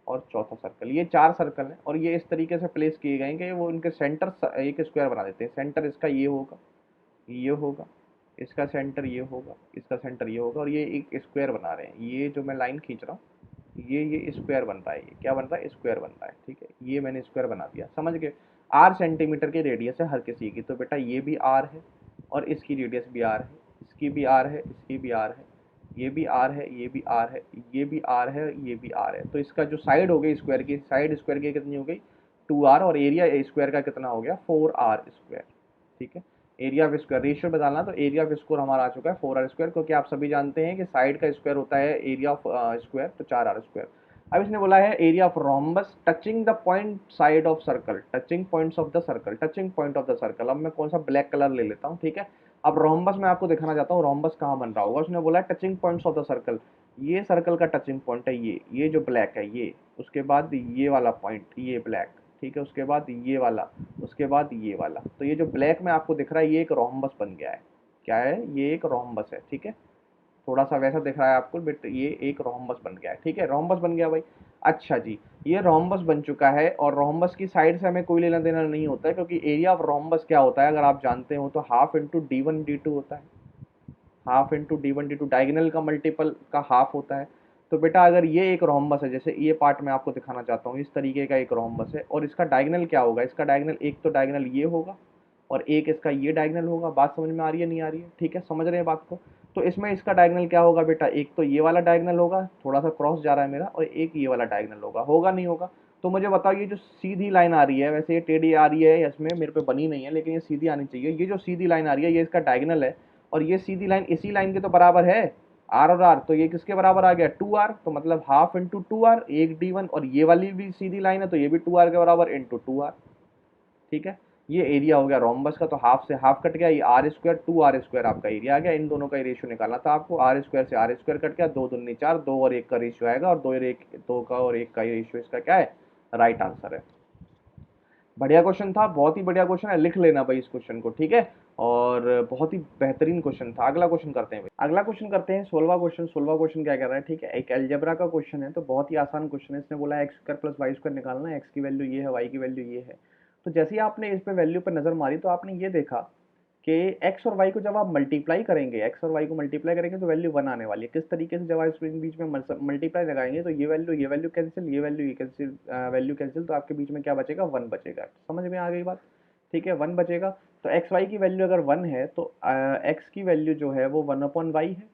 और चौथा सर्कल, ये 4 सर्कल हैं और ये इस तरीके से प्लेस किए गए हैं कि वो उनके सेंटर एक स्क्वायर बना देते हैं। सेंटर इसका ये होगा, ये होगा, इसका सेंटर ये होगा, इसका सेंटर ये होगा, और ये एक स्क्वायर बना रहे हैं। ये जो मैं लाइन खींच रहा हूँ, ये स्क्वायर बन रहा है। ये क्या बन रहा है? स्क्वायर बन रहा है। ठीक है। ये मैंने स्क्वायर बना दिया, समझ गए? r सेंटीमीटर की रेडियस है हर किसी की, तो बेटा ये भी r है और इसकी रेडियस भी r है, इसकी भी r है, इसकी भी r है, ये भी r है, ये भी r है, ये भी r है, ये भी r है। तो इसका जो साइड हो गई स्क्वायर की, साइड स्क्वायर की कितनी हो गई? 2r, और एरिया स्क्वायर का कितना हो गया? 4r square. ठीक है। एरिया ऑफ स्क्वायर रेशियो बताना, तो एरिया ऑफ स्क्वायर हमारा आ चुका है 4r स्क्वायर, क्योंकि आप सभी जानते हैं कि साइड का स्क्वायर होता है एरिया ऑफ स्क्वायर, तो 4r स्क्वायर। अब इसने बोला है area of rhombus touching the point side of circle, touching points of the circle, touching point of the circle. अब मैं कौन सा ब्लैक कलर ले लेता हूँ। ठीक है। अब रोम्बस मैं आपको दिखाना चाहता हूँ, रोम्बस कहाँ बन रहा होगा। उसने बोला है touching points of the circle, ये सर्कल का टचिंग पॉइंट है ये जो ब्लैक है ये, उसके बाद ये वाला पॉइंट ये ब्लैक। ठीक है। उसके बाद ये वाला, उसके बाद ये वाला। तो ये जो ब्लैक में आपको दिख रहा है ये एक रोम्बस बन गया है। क्या है? ये एक रोम्बस है। ठीक है। थोड़ा सा वैसा दिख रहा है आपको, बट ये एक रोम्बस बन गया है। ठीक है। रोम्बस बन गया भाई। अच्छा जी, ये रोम्बस बन चुका है, और रोम्बस की साइड से हमें कोई लेना देना नहीं होता है, क्योंकि एरिया ऑफ रोम्बस क्या होता है अगर आप जानते हो तो हाफ इंटू d1 d2 होता है। Half into d1 d2, diagonal का मल्टीपल का हाफ होता है। तो बेटा अगर ये एक रोम्बस है, जैसे ये पार्ट मैं आपको दिखाना चाहता हूँ, इस तरीके का एक रोम्बस है, और इसका डायगोनल क्या होगा? इसका डायगोनल, एक तो डायगोनल ये होगा और एक इसका ये डायगोनल होगा। बात समझ में आ रही है नहीं आ रही है? ठीक है। समझ रहे हैं बात को? तो इसमें इसका डायगोनल क्या होगा बेटा? एक तो ये वाला डायगोनल होगा, थोड़ा सा क्रॉस जा रहा है मेरा, और एक ये वाला डायगोनल होगा। होगा नहीं होगा? तो मुझे बताओ, ये जो सीधी लाइन आ रही है, वैसे ये टेढ़ी आ रही है, इसमें मेरे पे बनी नहीं है, लेकिन ये सीधी आनी चाहिए। ये जो सीधी लाइन आ रही है ये इसका डायगोनल है, और ये सीधी लाइन इसी लाइन के तो बराबर है, आर और आर। तो ये किसके बराबर आ गया? 2r। तो मतलब हाफ इंटू 2r, एक d1, और ये वाली भी सीधी लाइन है तो ये भी 2r के बराबर इंटू 2r। ठीक है। ये एरिया हो गया रोम्बस का, तो हाफ से हाफ कट गया, ये आर स्क्वायर, 2r स्क्वायर आपका एरिया आ गया। इन दोनों का रेशियो निकालना था आपको, आर स्क्वायर से आर स्क्वायर कट गया, 2 दूनी 4, 2 और 1 का रेशियो आएगा, और 2 और 1, 2 का और 1 का रेशियो इसका क्या है? राइट आंसर है। बढ़िया क्वेश्चन था, बहुत ही बढ़िया क्वेश्चन है, लिख लेना भाई इस क्वेश्चन को। ठीक है। और बहुत ही बेहतरीन क्वेश्चन था। अगला क्वेश्चन करते हैं भाई, अगला क्वेश्चन करते हैं 16वां क्वेश्चन। 16वां क्वेश्चन क्या कह रहा है, ठीक है, एक अलजेब्रा का क्वेश्चन है, तो बहुत ही आसान क्वेश्चन है। इसने बोला है X square plus Y square निकालना है, एक्स की वैल्यू ये है, वाई की वैल्यू ये है। तो जैसे ही आपने इस पे वैल्यू पर नजर मारी तो आपने ये देखा कि एक्स और वाई को जब आप मल्टीप्लाई करेंगे, एक्स और वाई को मल्टीप्लाई करेंगे तो वैल्यू वन आने वाली है। किस तरीके से, जब आप इसके बीच में मल्टीप्लाई लगाएंगे तो ये वैल्यू कैंसिल, ये वैल्यू ये कैंसिल, वैल्यू कैंसिल, तो आपके बीच में क्या बचेगा, वन बचेगा। समझ में आ गई बात, ठीक है, वन बचेगा। तो एक्स वाई की वैल्यू अगर वन है तो एक्स की वैल्यू जो है वो वन अपॉन वाई है,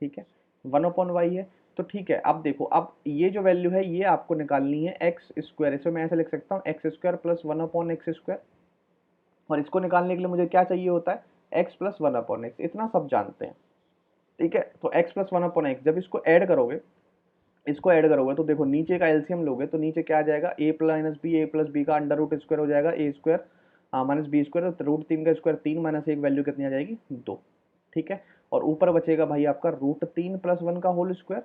ठीक है, वन अपॉन वाई है। तो ठीक है, अब देखो, अब ये जो वैल्यू है ये आपको निकालनी है एक्स स्क्वायर। इसमें मैं ऐसे लिख सकता हूँ x square plus one upon x square, और इसको निकालने के लिए मुझे क्या चाहिए होता है, x plus one upon x, इतना सब जानते हैं, ठीक है। तो x plus one upon x, जब इसको ऐड करोगे, इसको ऐड करोगे तो देखो नीचे का एलसीएम लोगे तो नीचे क्या आ जाएगा, ए प्लस बी का अंडर रूट स्क्वायर हो जाएगा, ए स्क्वायर माइनस बी स्क्वायर, तो रूट तीन का स्क्वायर तीन, माइनस एक, वैल्यू कितनी आ जाएगी, दो, ठीक है। और ऊपर बचेगा भाई आपका रूट तीन प्लस वन का होल स्क्वायर,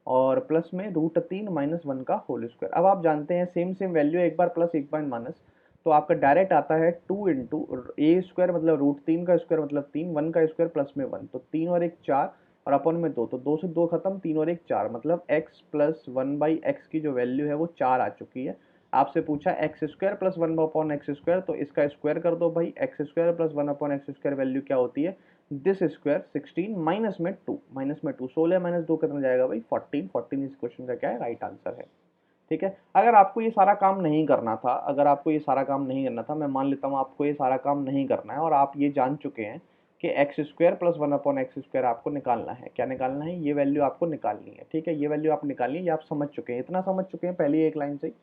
और प्लस में रूट तीन माइनस वन का होल स्क्वायर। अब आप जानते हैं सेम सेम वैल्यू, एक बार प्लस एक बार माइनस, तो आपका डायरेक्ट आता है टू इंटू ए स्क्वायर मतलब रूट तीन का स्क्वायर मतलब तीन, वन का स्क्वायर प्लस में वन, तो तीन और एक चार, और अपन में दो, तो दो से दो खत्म, तीन और एक चार, मतलब x plus one by x की जो वैल्यू है वो चार आ चुकी है। आपसे पूछा x square plus one upon x square, तो इसका स्क्वायर कर दो भाई, x square plus one upon x square value क्या होती है, दिस स्क्वायर 16 माइनस में टू, माइनस में टू, 16 माइनस दो कितना जाएगा भाई 14, 14 इस क्वेश्चन का क्या है, राइट आंसर है, ठीक है। अगर आपको ये सारा काम नहीं करना था, अगर आपको ये सारा काम नहीं करना था, मैं मान लेता हूँ आपको ये सारा काम नहीं करना है और आप ये जान चुके हैं कि x square plus one upon x square आपको निकालना है, क्या निकालना है, ये वैल्यू आपको निकालनी है, ठीक है, ये वैल्यू आप निकालनी है, ये आप समझ चुके हैं, इतना समझ चुके हैं पहली एक लाइन से ही।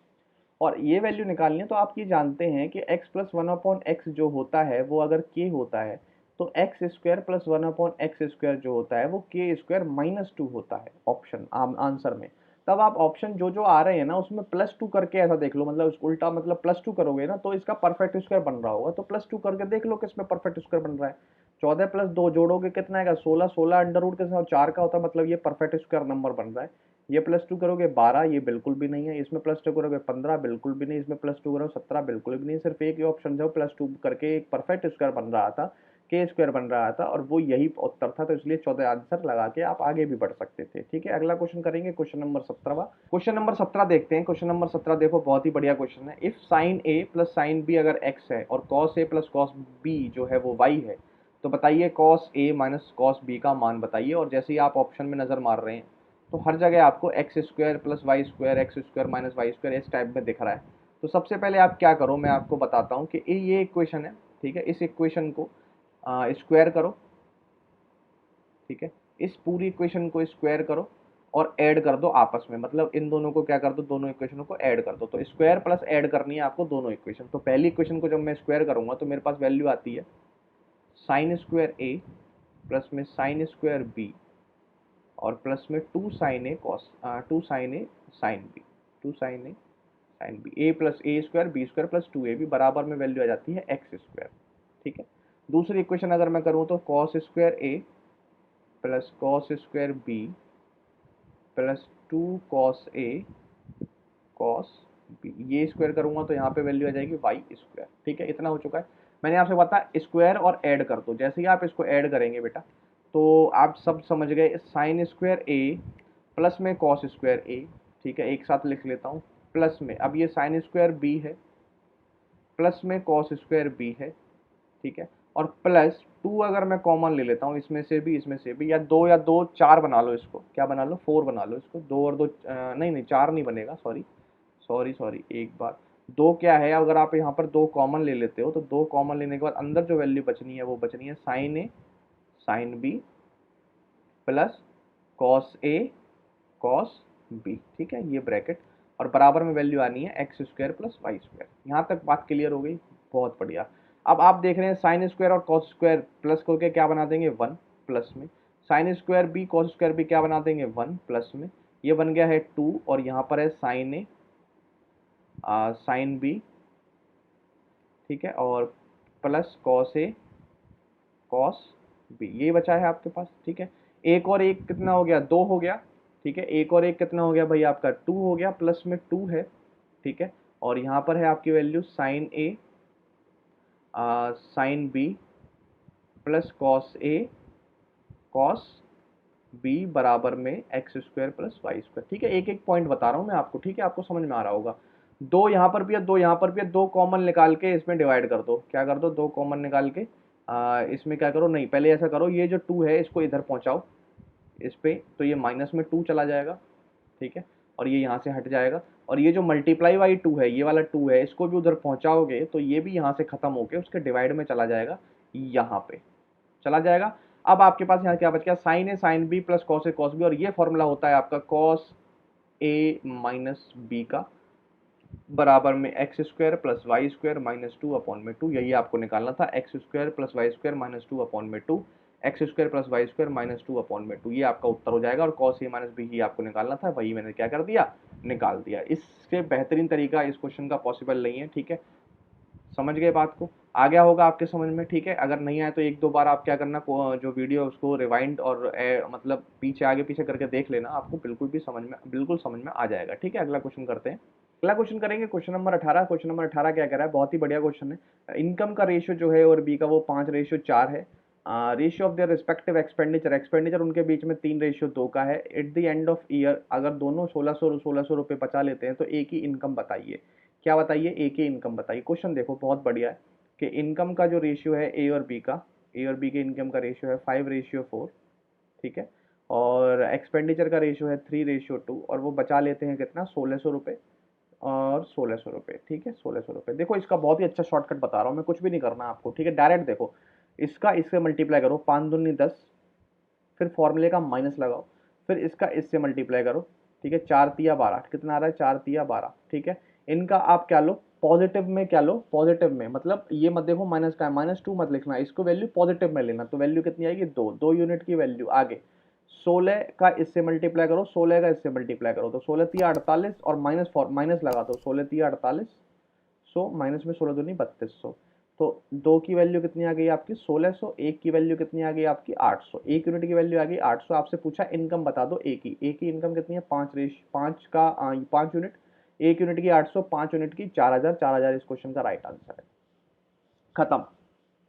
और ये वैल्यू निकालनी है तो आप ये जानते हैं कि x plus one upon x जो होता है वो अगर k होता है तो x square plus one upon x square जो होता है वो के स्क्वायर माइनस टू होता है ऑप्शन आंसर में। तब आप ऑप्शन जो जो आ रहे हैं ना उसमें प्लस टू करके ऐसा देख लो, मतलब उल्टा, मतलब प्लस टू करोगे ना तो इसका परफेक्ट स्क्वायर बन रहा होगा, तो प्लस टू करके देख लो किसमें परफेक्ट स्क्वायर बन रहा है। 14 प्लस दो जोड़ोगे कितना आएगा, 16, 16 अंडर रूट के साथ चार का होता है, मतलब ये परफेक्ट स्क्वायर नंबर बन रहा है। ये प्लस टू करोगे 12, ये बिल्कुल भी नहीं है, इसमें प्लस टू करोगे 15, बिल्कुल भी नहीं, इसमें प्लस टू करोगे 17, बिल्कुल भी नहीं, सिर्फ एक ही ऑप्शन जो प्लस टू करके एक परफेक्ट स्क्वायर बन रहा था, के स्क्वायर बन रहा था, और वो यही उत्तर था, तो इसलिए 14 आंसर लगा के आप आगे भी बढ़ सकते थे, ठीक है। अगला क्वेश्चन करेंगे, क्वेश्चन नंबर 17। क्वेश्चन नंबर 17 देखते हैं। क्वेश्चन नंबर 17 देखो, बहुत ही बढ़िया क्वेश्चन है। If sine A plus sine B अगर एक्स है और cos A plus cos B जो है वो वाई है, तो बताइए cos A minus cos B का मान बताइए। और जैसे ही आप ऑप्शन में नजर मार रहे हैं तो हर जगह आपको X square plus Y square, X square minus Y square इस टाइप में दिख रहा है। तो सबसे पहले आप क्या करो, मैं आपको बताता हूँ कि ये इक्वेशन है, ठीक है, इस इक्वेशन को स्क्वायर करो, ठीक है, इस पूरी इक्वेशन को स्क्वायर करो और ऐड कर दो आपस में, मतलब इन दोनों को क्या कर दो, दोनों इक्वेशनों को ऐड कर दो। तो स्क्वायर प्लस ऐड करनी है आपको दोनों इक्वेशन। तो पहली इक्वेशन को जब मैं स्क्वायर करूंगा तो मेरे पास वैल्यू आती है साइन स्क्वायर ए प्लस में साइन स्क्वायर बी और प्लस में two sine A cos, two sine A sine B, two sine A sine B, A plus A square B square plus two A B बराबर में वैल्यू आ जाती है एक्स स्क्वायर, ठीक है। दूसरी इक्वेशन अगर मैं करूँ तो cos square A plus cos square B plus two cos A cos B, ये स्क्वायर करूंगा तो यहाँ पे वैल्यू आ जाएगी वाई स्क्वायर, ठीक है। इतना हो चुका है। मैंने आपसे बताया स्क्वायर और ऐड कर दो, जैसे ही आप इसको ऐड करेंगे बेटा तो आप सब समझ गए, साइन स्क्वायर ए प्लस में कॉस स्क्वायर ए, ठीक है, एक साथ लिख लेता हूँ, प्लस में अब ये साइन स्क्वायर बी है प्लस में कॉस स्क्वायर बी है, ठीक है, और प्लस टू अगर मैं कॉमन ले लेता हूँ इसमें से भी इसमें से भी, या दो चार बना लो, इसको क्या बना लो, फोर बना लो इसको, दो और दो नहीं नहीं चार नहीं बनेगा, सॉरी सॉरी सॉरी, एक बार दो क्या है, अगर आप यहाँ पर दो कॉमन ले लेते हो तो दो कॉमन लेने के बाद अंदर जो वैल्यू बचनी है वो बचनी है sign A sine B plus cos A cos B, ठीक है, ये ब्रैकेट, और बराबर में वैल्यू आनी है X square plus Y square. यहाँ तक बात क्लियर हो गई, बहुत बढ़िया। अब आप देख रहे हैं साइन स्क्वायर और कॉस स्क्वायर प्लस करके क्या बना देंगे, वन, प्लस में sine square B cos square B क्या बना देंगे, वन, प्लस में ये बन गया है टू, और यहाँ पर है साइन ए साइन बी, ठीक है, और plus cos A cos B, ये बचा है आपके पास, ठीक है। एक और एक कितना हो गया, दो हो गया, ठीक है, एक और एक कितना हो गया भाई आपका, टू हो गया, प्लस में टू है, ठीक है, और यहाँ पर है आपकी value sine A sine B plus cos A cos B बराबर में X square plus Y square. ठीक है, एक एक पॉइंट बता रहा हूँ मैं आपको, ठीक है, आपको समझ में आ रहा होगा। दो यहाँ पर भी है, दो यहाँ पर भी है, दो कॉमन निकाल के इसमें डिवाइड कर दो। क्या कर दो, दो कॉमन निकाल के इसमें क्या करो, नहीं पहले ऐसा करो, ये जो टू है इसको इधर पहुंचाओ इस पे, तो ये माइनस में टू चला जाएगा, ठीक है, और ये यहाँ से हट जाएगा। और ये जो मल्टीप्लाई बाई टू है, ये वाला टू है, इसको भी उधर पहुंचाओगे तो ये भी यहाँ से खत्म होके उसके डिवाइड में चला जाएगा, यहाँ पे चला जाएगा। अब आपके पास यहाँ क्या बच गया, sign A sine B plus cos A cos B, और ये फॉर्मूला होता है आपका कॉस ए माइनस बी का बराबर में X square plus Y square minus two upon में टू। यही आपको निकालना था, X square plus Y square minus two upon में two, X square plus Y square minus two upon में टू, ये आपका उत्तर हो जाएगा। और कॉस ए माइनस बी ही आपको निकालना था, वही मैंने क्या कर दिया, निकाल दिया। इससे बेहतरीन तरीका इस क्वेश्चन का पॉसिबल नहीं है, ठीक है, समझ गए बात को, आ गया होगा आपके समझ में, ठीक है। अगर नहीं आया तो एक दो बार आप क्या करना, जो वीडियो उसको रिवाइंड और मतलब पीछे आगे पीछे करके देख लेना, आपको बिल्कुल भी समझ में, बिल्कुल समझ में आ जाएगा, ठीक है। अगला क्वेश्चन करते हैं, अगला क्वेश्चन करेंगे क्वेश्चन नंबर 18। क्वेश्चन नंबर 18 क्या कह रहा है, बहुत ही बढ़िया क्वेश्चन है। इनकम का रेशियो जो है और बी का वो 5:4 है। Ratio of their respective expenditure, expenditure उनके बीच में 3:2 का है। At the end of year अगर दोनों 1600 रुपये बचा लेते हैं तो एक ही इनकम बताइए। क्या बताइए, एक ही इनकम बताइए। क्वेश्चन देखो बहुत बढ़िया है कि इनकम का जो रेशियो है ए और बी का, ए और बी के इनकम का रेशियो है 5:4, ठीक है, और एक्सपेंडिचर का रेशियो है 3:2, और वो बचा लेते हैं कितना, 1600 रुपये और 1600 रुपये, ठीक है, 1600 रुपये। देखो इसका बहुत ही अच्छा शॉर्टकट बता रहा हूँ मैं, कुछ भी नहीं करना आपको, ठीक है, डायरेक्ट देखो, इसका इससे मल्टीप्लाई करो, 5 दूनी 10, फिर फॉर्मूले का माइनस लगाओ, फिर इसका इससे मल्टीप्लाई करो, ठीक है, 4 तिया 12, कितना आ रहा है, 4 तिया 12, ठीक है। इनका आप क्या लो, पॉजिटिव में क्या लो, पॉजिटिव में, मतलब ये मत देखो माइनस का है, -2 मत लिखना, इसको वैल्यू पॉजिटिव में लेना, तो वैल्यू कितनी आएगी, 2 यूनिट की वैल्यू। आगे 16 का इससे मल्टीप्लाई करो, 16 का इससे मल्टीप्लाई करो, तो 16 तिया 48 और माइनस लगा दो, 16 तिया 48, सो माइनस में 16 दूनी 3200, तो दो की वैल्यू कितनी आ गई आपकी 1600, एक की वैल्यू कितनी आ गई आपकी 800, एक यूनिट की वैल्यू आ गई 800। आपसे पूछा इनकम बता दो, एक ही इनकम कितनी है, 5 यूनिट, एक यूनिट की 800, 5 यूनिट की 4000, 4000 इस क्वेश्चन का राइट आंसर है, खत्म,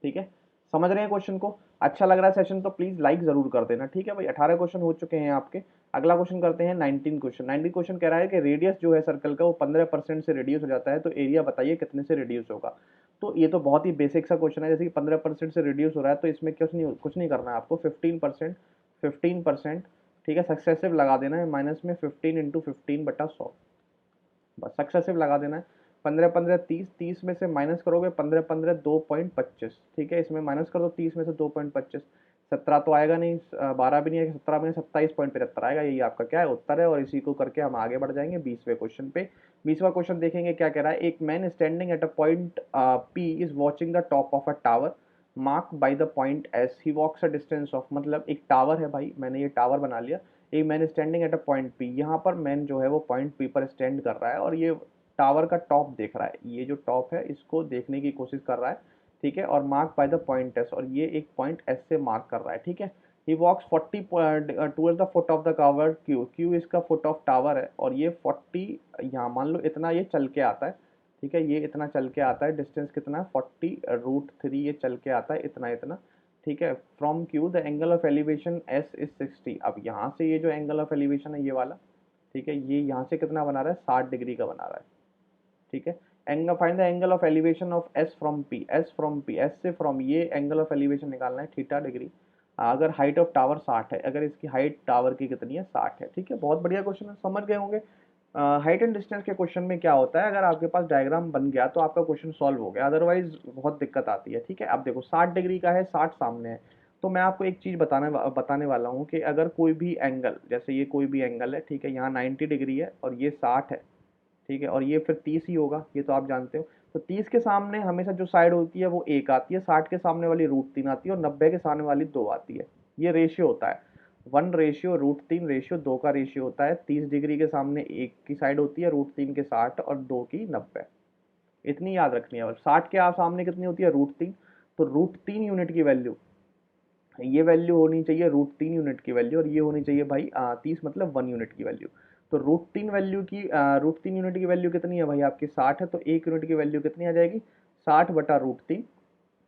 ठीक है। समझ रहे हैं क्वेश्चन को, अच्छा लग रहा है सेशन तो प्लीज लाइक जरूर कर देना, ठीक है भाई। 18 क्वेश्चन हो चुके हैं आपके। अगला क्वेश्चन करते हैं 19 क्वेश्चन। 19 क्वेश्चन कह रहा है कि रेडियस जो है सर्कल का वो 15% से रिड्यूस हो जाता है, तो एरिया बताइए कितने से रिड्यूस होगा। तो ये तो बहुत ही बेसिक सा क्वेश्चन है, जैसे कि 15% से रिड्यूस हो रहा है तो इसमें कुछ नहीं करना है आपको, 15%, 15%, ठीक है, सक्सेसिव लगा देना है, माइनस में 15 × 15/100, बस सक्सेसिव लगा देना है। 15 15 30, 30 में से माइनस करोगे 15 15 2.25, ठीक है, इसमें माइनस कर दो 30 में से 2.25, 17 तो आएगा नहीं, 12 भी नहीं आएगा, 17 में 27.75 आएगा, यही आपका क्या है उत्तर है। और इसी को करके हम आगे बढ़ जाएंगे 20वें क्वेश्चन पे। 20वां क्वेश्चन देखेंगे क्या कह रहा है, एक man standing at a point P is watching the top of a tower mark by the point S, he walks a distance of, मतलब एक टावर है भाई, मैंने ये टावर बना लिया, एक man standing at a point P, यहाँ पर मैन जो है वो पॉइंट पी पर स्टैंड कर रहा है और ये टावर का टॉप देख रहा है, ये जो टॉप है इसको देखने की कोशिश कर रहा है, ठीक है, और mark by the point S, और ये एक पॉइंट एस से मार्क कर रहा है, ठीक है। ही वॉक्स 40 towards the foot of the tower Q, Q इसका फुट ऑफ टावर है, और ये 40, यहाँ मान लो इतना ये चल के आता है, ठीक है, ये इतना चल के आता है, डिस्टेंस कितना है 40√3, ये चल के आता है इतना इतना, ठीक है। From Q the angle of elevation S is 60, अब यहाँ से ये जो एंगल ऑफ एलिवेशन है ये वाला, ठीक है, ये यहाँ से कितना बना रहा है, 60 डिग्री का बना रहा है, ठीक है। Angle, find the angle of elevation of S from P, S from P, S से फ्रॉम, ये एंगल ऑफ एलिवेशन निकालना है θ डिग्री। अगर हाइट ऑफ टावर 60 है, अगर इसकी हाइट टावर की कितनी है 60 है, ठीक है, बहुत बढ़िया क्वेश्चन है, समझ गए होंगे। हाइट एंड डिस्टेंस के क्वेश्चन में क्या होता है, अगर आपके पास डायग्राम बन गया तो आपका क्वेश्चन सॉल्व हो गया, अदरवाइज बहुत दिक्कत आती है, ठीक है। अब देखो 60 डिग्री का है, 60 सामने है, तो मैं आपको एक चीज बताने वाला हूँ कि अगर कोई भी एंगल, जैसे ये कोई भी एंगल है, ठीक है, यहाँ 90 डिग्री है और ये 60 है, ठीक है, और ये फिर 30 ही होगा, ये तो आप जानते हो। तो 30 के सामने हमेशा जो साइड होती है वो एक आती है, 60 के सामने वाली √3 आती है, और 90 के सामने वाली 2 आती है, ये रेशियो होता है, 1:√3 2 का रेशियो होता है। 30 डिग्री के सामने एक की साइड होती है, √3 के 60 और 2 की 90, इतनी याद रखनी है। 60 के आप सामने कितनी होती है, √3, तो √3 यूनिट की वैल्यू, ये वैल्यू होनी चाहिए √3 यूनिट की वैल्यू, और ये होनी चाहिए भाई 30 मतलब 1 यूनिट की वैल्यू। तो √3 यूनिट की वैल्यू कितनी है भाई आपकी 60 है, तो 1 यूनिट की वैल्यू कितनी आ जाएगी, 60/√3,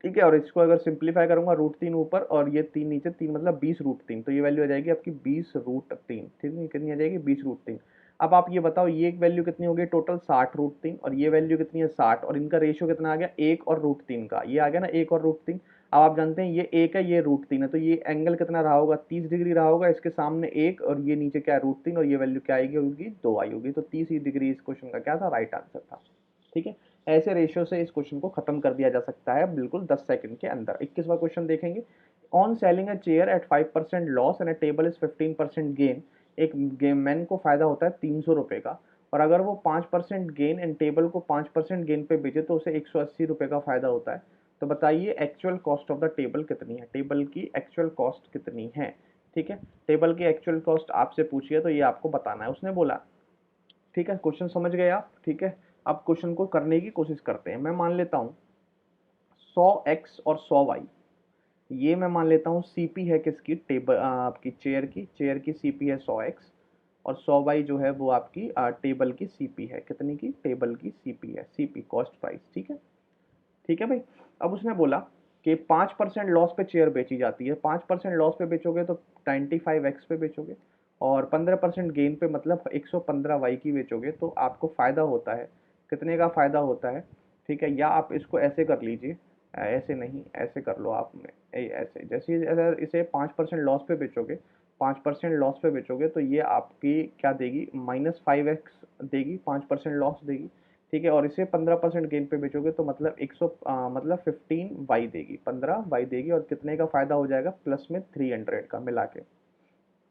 ठीक है। और इसको अगर सिंप्लीफाई करूंगा, √3 ऊपर और ये 3 नीचे, 3 मतलब 20 √3, तो ये वैल्यू आ जाएगी आपकी 20 √3। ठीक है, कितनी आ जाएगी 20 √3। अब आप ये बताओ ये एक वैल्यू कितनी हो गई टोटल 60 √3, और ये वैल्यू कितनी है 60, और इनका रेशियो कितना आ गया 1 और √3 का, ये आ गया ना 1 और √3। अब आप जानते हैं ये 1 है ये √3 है, तो ये एंगल कितना रहा होगा 30 डिग्री रहा होगा, इसके सामने 1 और ये नीचे क्या है √3, और ये वैल्यू क्या आएगी होगी 2 आई होगी, तो 30 डिग्री इस क्वेश्चन का क्या था राइट आंसर था। ठीक है। ऐसे रेशियो से इस क्वेश्चन को खत्म कर दिया जा सकता है बिल्कुल 10 सेकंड के अंदर। 21वां क्वेश्चन देखेंगे। On selling a chair at 5% loss and a table is 15% gain, एक गेम मैन को फायदा होता है 300 रुपए का, और अगर वो 5% गेन एंड टेबल को 5% गेन पे बेचे तो उसे 180 रुपए का फायदा होता है। तो बताइए actual cost of the table कितनी है, टेबल की एक्चुअल कॉस्ट कितनी है। ठीक है, टेबल की एक्चुअल कॉस्ट आपसे पूछिए तो ये आपको बताना है, उसने बोला। ठीक है, क्वेश्चन समझ गए आप। ठीक है, अब क्वेश्चन को करने की कोशिश करते हैं। मैं मान लेता हूँ 100x और 100y, ये मैं मान लेता हूँ सीपी है किसकी, टेबल आपकी चेयर की सीपी है 100x, और 100y जो है वो आपकी टेबल की सीपी है, कितनी की, टेबल की सीपी है, सीपी कॉस्ट प्राइस। ठीक है, ठीक है भाई। अब उसने बोला कि 5% लॉस पे चेयर बेची जाती है, 5% लॉस पे बेचोगे तो 95x पे बेचोगे, और 15% गेन पे मतलब 115y की बेचोगे तो आपको फायदा होता है, कितने का फायदा होता है। ठीक है, या आप इसको ऐसे कर लीजिए, ऐसे नहीं, ऐसे कर लो आप में, ऐसे जैसे अगर इसे 5% लॉस पे बेचोगे, 5% लॉस पे बेचोगे तो ये आपकी क्या देगी, -5x देगी, 5% लॉस देगी। ठीक है, और इसे 15% गेन पे बेचोगे तो मतलब 100 मतलब 15y देगी, 15y देगी, और कितने का फायदा हो जाएगा, प्लस में 300 का मिला के।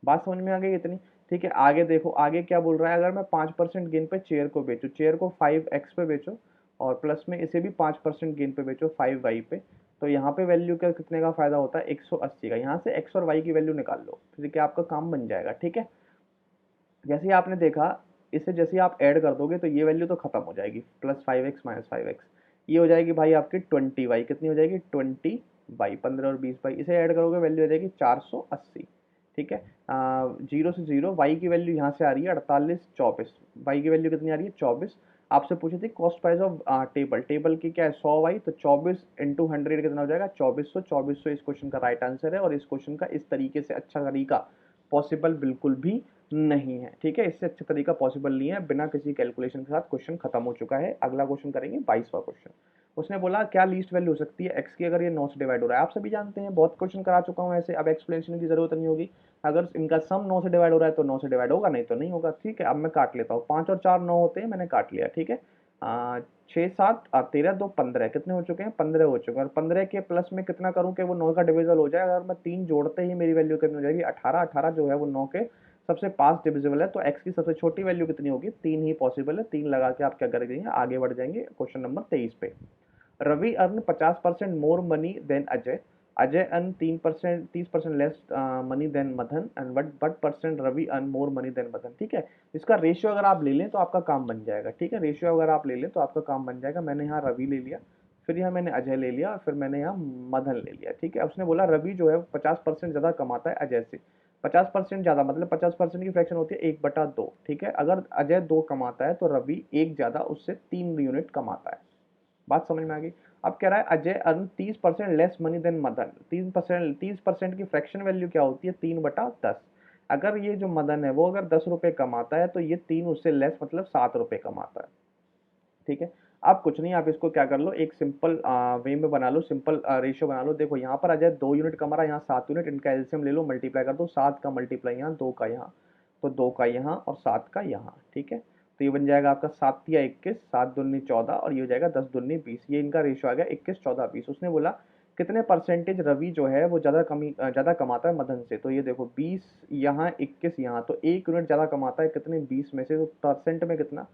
बात समझ में आ गई इतनी। ठीक है, आगे देखो, आगे क्या बोल रहा है, अगर मैं 5% गेन पे चेयर को बेचूं, चेयर को 5x पे बेचो, और प्लस में इसे भी 5% गेन पे बेचो 5y पे, तो यहाँ पे वैल्यू का कितने का फायदा होता है 180 का। यहाँ से x और y की वैल्यू निकाल लो, फिर क्या आपका काम बन जाएगा। ठीक है, जैसे ही आपने देखा, इसे जैसे ही आप ऐड कर दोगे तो ये वैल्यू तो खत्म हो जाएगी, +5x -5x, ये हो जाएगी भाई आपकी 20y, कितनी हो जाएगी 20y, 15 और 20y, इसे ऐड करोगे वैल्यू हो जाएगी 480। ठीक है, 0 से 0 y की वैल्यू यहाँ से आ रही है 48, 24, y की वैल्यू कितनी आ रही है 24। आपसे पूछी थी cost price of table, table की क्या है 100y, तो 24 इंटू 100 कितना हो जाएगा 2400, 2400 इस क्वेश्चन का राइट आंसर है, और इस क्वेश्चन का इस तरीके से अच्छा तरीका पॉसिबल बिल्कुल भी नहीं है। ठीक है, इससे अच्छा तरीका पॉसिबल नहीं है, बिना किसी कैलकुलेशन के साथ क्वेश्चन खत्म हो चुका है। अगला क्वेश्चन करेंगे 22वां क्वेश्चन। उसने बोला क्या लीस्ट वैल्यू हो सकती है एक्स की अगर ये 9 से डिवाइड हो रहा है। आप सभी जानते हैं, बहुत क्वेश्चन करा चुका हूँ ऐसे, अब एक्सप्लेनेशन की जरूरत नहीं होगी। अगर इनका सम 9 से डिवाइड हो रहा है तो 9 से डिवाइड होगा, नहीं तो नहीं होगा। ठीक है, अब मैं काट लेता हूँ, 5 और 4 9 होते हैं, मैंने काट लिया। ठीक है, 6 7 13 2 15, कितने हो चुके हैं 15 हो चुके हैं, और 15 के प्लस में कितना करूं कि वो 9 का डिविजल हो जाए। अगर मैं 3 जोड़ते ही मेरी वैल्यू कितनी हो जाएगी 18, 18 जो है वो 9 के सबसे पास डिविजिबल है, तो x की सबसे छोटी वैल्यू कितनी होगी 3 ही पॉसिबल है। 3 लगा के आप क्या करेंगे, आगे बढ़ जाएंगे क्वेश्चन नंबर 23 पे। Ravi earn 50% more money than Ajay, Ajay earn 3% 30% less money than Madan, and what percent Ravi earn more money than Madan. ठीक है, इसका रेशियो अगर आप ले लें तो आपका काम बन जाएगा। ठीक है, रेशियो अगर आप ले लें तो आपका काम बन जाएगा। मैंने यहाँ रवि ले लिया, फिर यहाँ मैंने अजय ले लिया, फिर मैंने यहाँ मदन ले लिया। ठीक है, उसने बोला रवि जो है 50% ज्यादा कमाता है अजय से, 50% ज्यादा मतलब 50% की फ्रैक्शन होती है 1/2। ठीक है, अगर अजय 2 कमाता है तो रवि 1 ज्यादा उससे 3 यूनिट कमाता है। बात समझ में आ गई। अब कह रहा है Ajay earn 30% less money than Madan, 30% की फ्रैक्शन वैल्यू क्या होती है 3/10। अगर ये जो मदन है वो अगर 10 रुपए कमाता है तो ये 3 उससे लेस मतलब 7 रुपए कमाता है। ठीक है, अब कुछ नहीं, आप इसको क्या कर लो, एक सिंपल वे में बना लो, सिंपल रेशियो बना लो। देखो यहाँ पर आ जाए 2 यूनिट कमा रहा है, यहाँ 7 यूनिट, इनका एलसीएम ले लो, मल्टीप्लाई कर दो, 7 का मल्टीप्लाई यहाँ, 2 का यहाँ, तो 2 का यहाँ और 7 का यहाँ। ठीक है, तो ये बन जाएगा आपका 7×3 = 21, 7×2 = 14, और ये हो जाएगा 10×2 = 20। ये इनका रेशियो आ गया 21 14 20। उसने बोला कितने परसेंटेज रवि जो है वो ज्यादा कमाता है मदन से। तो ये देखो 20 यहाँ 21 यहाँ, तो 1 यूनिट ज्यादा कमाता है कितने 20 में से, तो परसेंट में कितना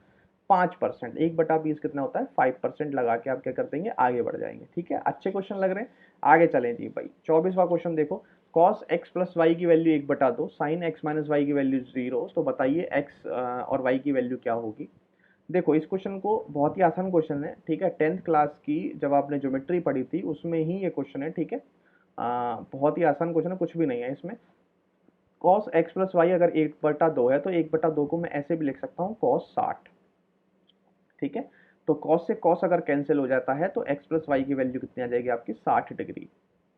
5%, 1/20 कितना होता है 5%, लगा के आप क्या कर देंगे आगे बढ़ जाएंगे। ठीक है, अच्छे क्वेश्चन लग रहे हैं, आगे चलें जी भाई। 24वां क्वेश्चन देखो, cos x प्लस वाई की value 1/2, sin x minus Y की वैल्यू 0, तो बताइए x और y की वैल्यू क्या होगी। देखो इस क्वेश्चन को, बहुत ही आसान क्वेश्चन है। ठीक है, 10th क्लास की जब आपने ज्योमेट्री पढ़ी थी उसमें ही ये क्वेश्चन है। ठीक है, बहुत ही आसान क्वेश्चन है, कुछ भी नहीं है इसमें। cos x प्लस वाई अगर 1/2 है तो 1/2 को मैं ऐसे भी लिख सकता हूँ cos 60। ठीक है, तो कॉस से कॉस अगर कैंसिल हो जाता है तो एक्स प्लस वाई की वैल्यू कितनी आ जाएगी आपकी 60 डिग्री।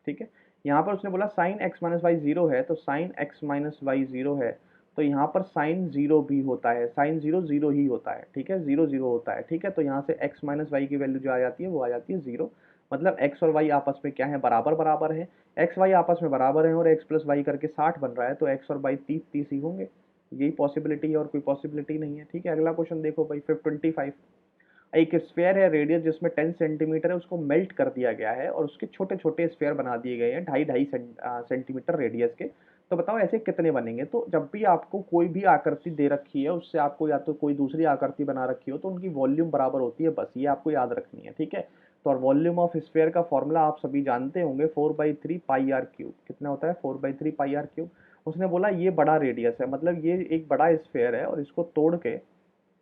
ठीक है, यहाँ पर उसने बोला sine X minus Y zero है, तो sine X minus Y zero है, तो यहाँ पर साइन जीरो भी होता है, साइन जीरो जीरो ही होता है। ठीक है, जीरो जीरो होता है। ठीक है, तो यहाँ से एक्स माइनस वाई की वैल्यू जो आ जाती है वो आ जाती है जीरो। मतलब एक्स और वाई आपस में क्या है, बराबर बराबर है। एक्स वाई आपस में बराबर है और एक्स प्लस वाई करके 60 बन रहा है, तो एक्स और वाई 30 ही होंगे। यही पॉसिबिलिटी है और कोई पॉसिबिलिटी नहीं है। ठीक है, अगला क्वेश्चन देखो भाई 525। एक स्फेयर है रेडियस जिसमें 10 सेंटीमीटर है, उसको मेल्ट कर दिया गया है और उसके छोटे छोटे स्फेयर बना दिए गए हैं ढाई ढाई सेंटीमीटर रेडियस के। तो बताओ ऐसे कितने बनेंगे। तो जब भी आपको कोई भी आकृति दे रखी है उससे आपको या तो कोई दूसरी आकृति बना रखी हो तो उनकी वॉल्यूम बराबर होती है, बस ये आपको याद रखनी है। ठीक है, तो और वॉल्यूम ऑफ स्फेयर का फॉर्मूला आप सभी जानते होंगे, 4/3 पाई आर क्यूब। कितना होता है, 4/3 पाई आर क्यूब। उसने बोला ये बड़ा रेडियस है, मतलब ये एक बड़ा स्फेयर है और इसको तोड़ के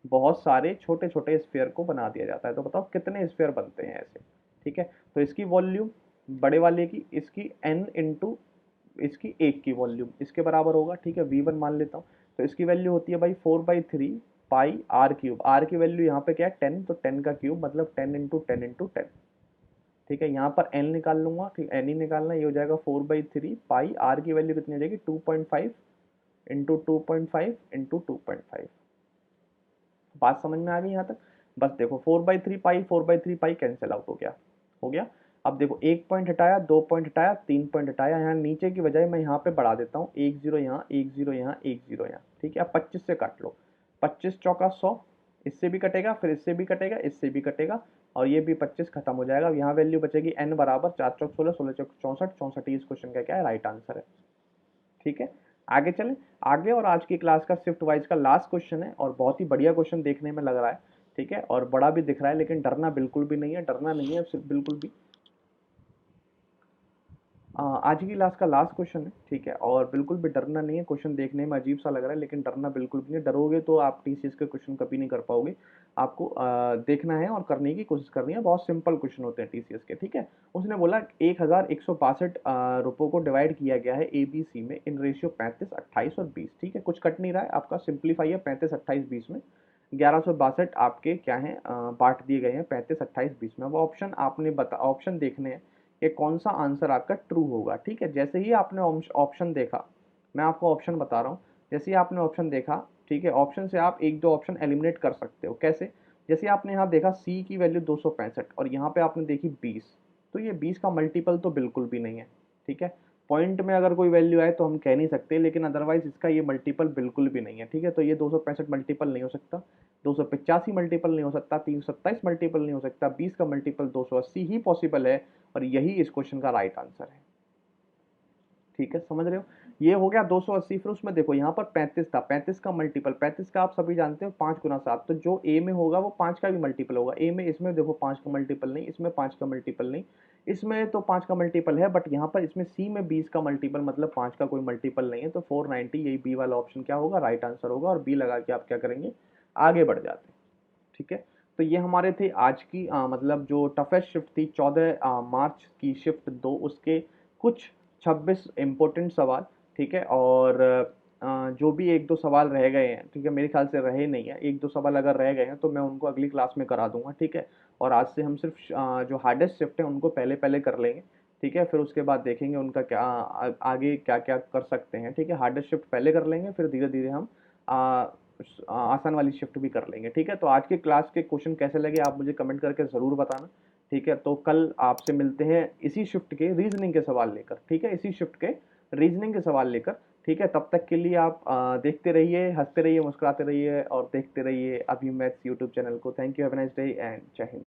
बहुत सारे छोटे छोटे स्फेयर को बना दिया जाता है। तो बताओ कितने स्फेयर बनते हैं ऐसे। ठीक है, तो इसकी वॉल्यूम बड़े वाले की, इसकी n इंटू इसकी एक की वॉल्यूम इसके बराबर होगा। ठीक है, v1 मान लेता हूँ। तो इसकी वैल्यू होती है भाई 4/3 पाई आर क्यूब। आर की वैल्यू यहाँ पे क्या है 10, तो 10 का क्यूब मतलब 10 इंटू 10 इंटू 10। ठीक है, यहाँ पर n निकाल लूंगा, ठीक n ही निकालना, ये हो जाएगा 4/3 पाई। आर की वैल्यू कितनी हो जाएगी 2.5 इंटू 2.5 इंटू 2.5। बात समझ में आ गई यहाँ तक। बस देखो 4/3 पाई कैंसिल आउट हो गया, हो गया। अब देखो एक पॉइंट हटाया, 2 पॉइंट हटाया, 3 पॉइंट हटाया, यहाँ नीचे की बजाय मैं यहाँ पे बढ़ा देता हूँ, एक जीरो यहाँ, एक जीरो यहाँ, एक जीरो यहाँ। ठीक है, अब 25 से काट लो, 25 चौका 100, इससे भी कटेगा, फिर इससे भी कटेगा, इससे भी कटेगा, और ये भी 25 खत्म हो जाएगा। अब यहाँ वैल्यू बचेगी n बराबर 4 चौक 16, 16 चौक 64, 64 ही इस क्वेश्चन का क्या है, राइट आंसर है। ठीक है, आगे चलें। आगे और आज की क्लास का शिफ्ट वाइज का लास्ट क्वेश्चन है और बहुत ही बढ़िया क्वेश्चन देखने में लग रहा है। ठीक है, और बड़ा भी दिख रहा है, लेकिन डरना बिल्कुल भी नहीं है, डरना नहीं है सिर्फ बिल्कुल भी। आज की क्लास का लास्ट क्वेश्चन है। ठीक है, और बिल्कुल भी डरना नहीं है। क्वेश्चन देखने में अजीब सा लग रहा है लेकिन डरना बिल्कुल भी नहीं। डरोगे तो आप टीसीएस के क्वेश्चन कभी नहीं कर पाओगे। आपको देखना है और करने की कोशिश करनी है। बहुत सिंपल क्वेश्चन होते हैं टीसीएस के। ठीक है, उसने बोला 1162 रुपयों को डिवाइड किया गया है एबीसी में इन रेशियो 35, 28 और 20। ठीक है, कुछ कट नहीं रहा है, आपका सिंप्लीफाई है 35, 28, 20 में। 1162 आपके क्या है, बांट दिए गए हैं 35, 28, 20 में। अब ऑप्शन आपने ऑप्शन देखने हैं कि कौन सा आंसर आपका ट्रू होगा। ठीक है, जैसे ही आपने ऑप्शन देखा, मैं आपको ऑप्शन बता रहा हूँ, जैसे ही आपने ऑप्शन देखा, ठीक है, ऑप्शन से आप एक दो ऑप्शन एलिमिनेट कर सकते हो। कैसे, जैसे आपने यहाँ देखा सी की वैल्यू 265 और यहाँ पे आपने देखी 20, तो ये 20 का मल्टीपल तो बिल्कुल भी नहीं है। ठीक है, पॉइंट में अगर कोई वैल्यू आए तो हम कह नहीं सकते, लेकिन अदरवाइज इसका ये मल्टीपल बिल्कुल भी नहीं है। ठीक है, तो ये 265 मल्टीपल नहीं हो सकता, 285 मल्टीपल नहीं हो सकता, 327 मल्टीपल नहीं हो सकता, 20 का मल्टीपल 280 ही पॉसिबल है, और यही इस क्वेश्चन का राइट आंसर है। ठीक है, समझ रहे हो। ये हो गया 280। फिर उसमें देखो यहाँ पर 35 था, 35 का मल्टीपल, 35 का आप सभी जानते हो 5 × 7, तो जो ए में होगा वो 5 का भी मल्टीपल होगा। ए में, इसमें देखो 5 का मल्टीपल नहीं, इसमें 5 का मल्टीपल नहीं, इसमें तो 5 का मल्टीपल है, बट यहाँ पर इसमें सी में 20 का मल्टीपल मतलब 5 का कोई मल्टीपल नहीं है। तो 490 यही बी वाला ऑप्शन क्या होगा, राइट आंसर होगा, और बी लगा के आप क्या करेंगे, आगे बढ़ जाते हैं। ठीक है, तो ये हमारे थे आज की मतलब जो टफेस्ट शिफ्ट थी 14 मार्च की शिफ्ट 2, उसके कुछ 26 इम्पोर्टेंट सवाल। ठीक है, और जो भी एक दो सवाल रह गए हैं, ठीक है, मेरे ख्याल से रहे नहीं है, एक दो सवाल अगर रह गए हैं तो मैं उनको अगली क्लास में करा दूंगा। ठीक है, और आज से हम सिर्फ जो हार्डेस्ट शिफ्ट है उनको पहले पहले कर लेंगे। ठीक है, फिर उसके बाद देखेंगे उनका क्या आगे क्या क्या कर सकते हैं। ठीक है, हार्डेस्ट शिफ्ट पहले कर लेंगे, फिर धीरे धीरे हम आसान वाली शिफ्ट भी कर लेंगे। ठीक है, तो आज के क्लास के क्वेश्चन कैसे लगे आप मुझे कमेंट करके ज़रूर बताना। ठीक है, तो कल आपसे मिलते हैं इसी शिफ्ट के रीजनिंग के सवाल लेकर। ठीक है, इसी शिफ्ट के रीजनिंग के सवाल लेकर। ठीक है, तब तक के लिए आप देखते रहिए, हंसते रहिए, मुस्कुराते रहिए और देखते रहिए अभी मैथ्स यूट्यूब चैनल को। Thank you, have a nice day and जय हिंद।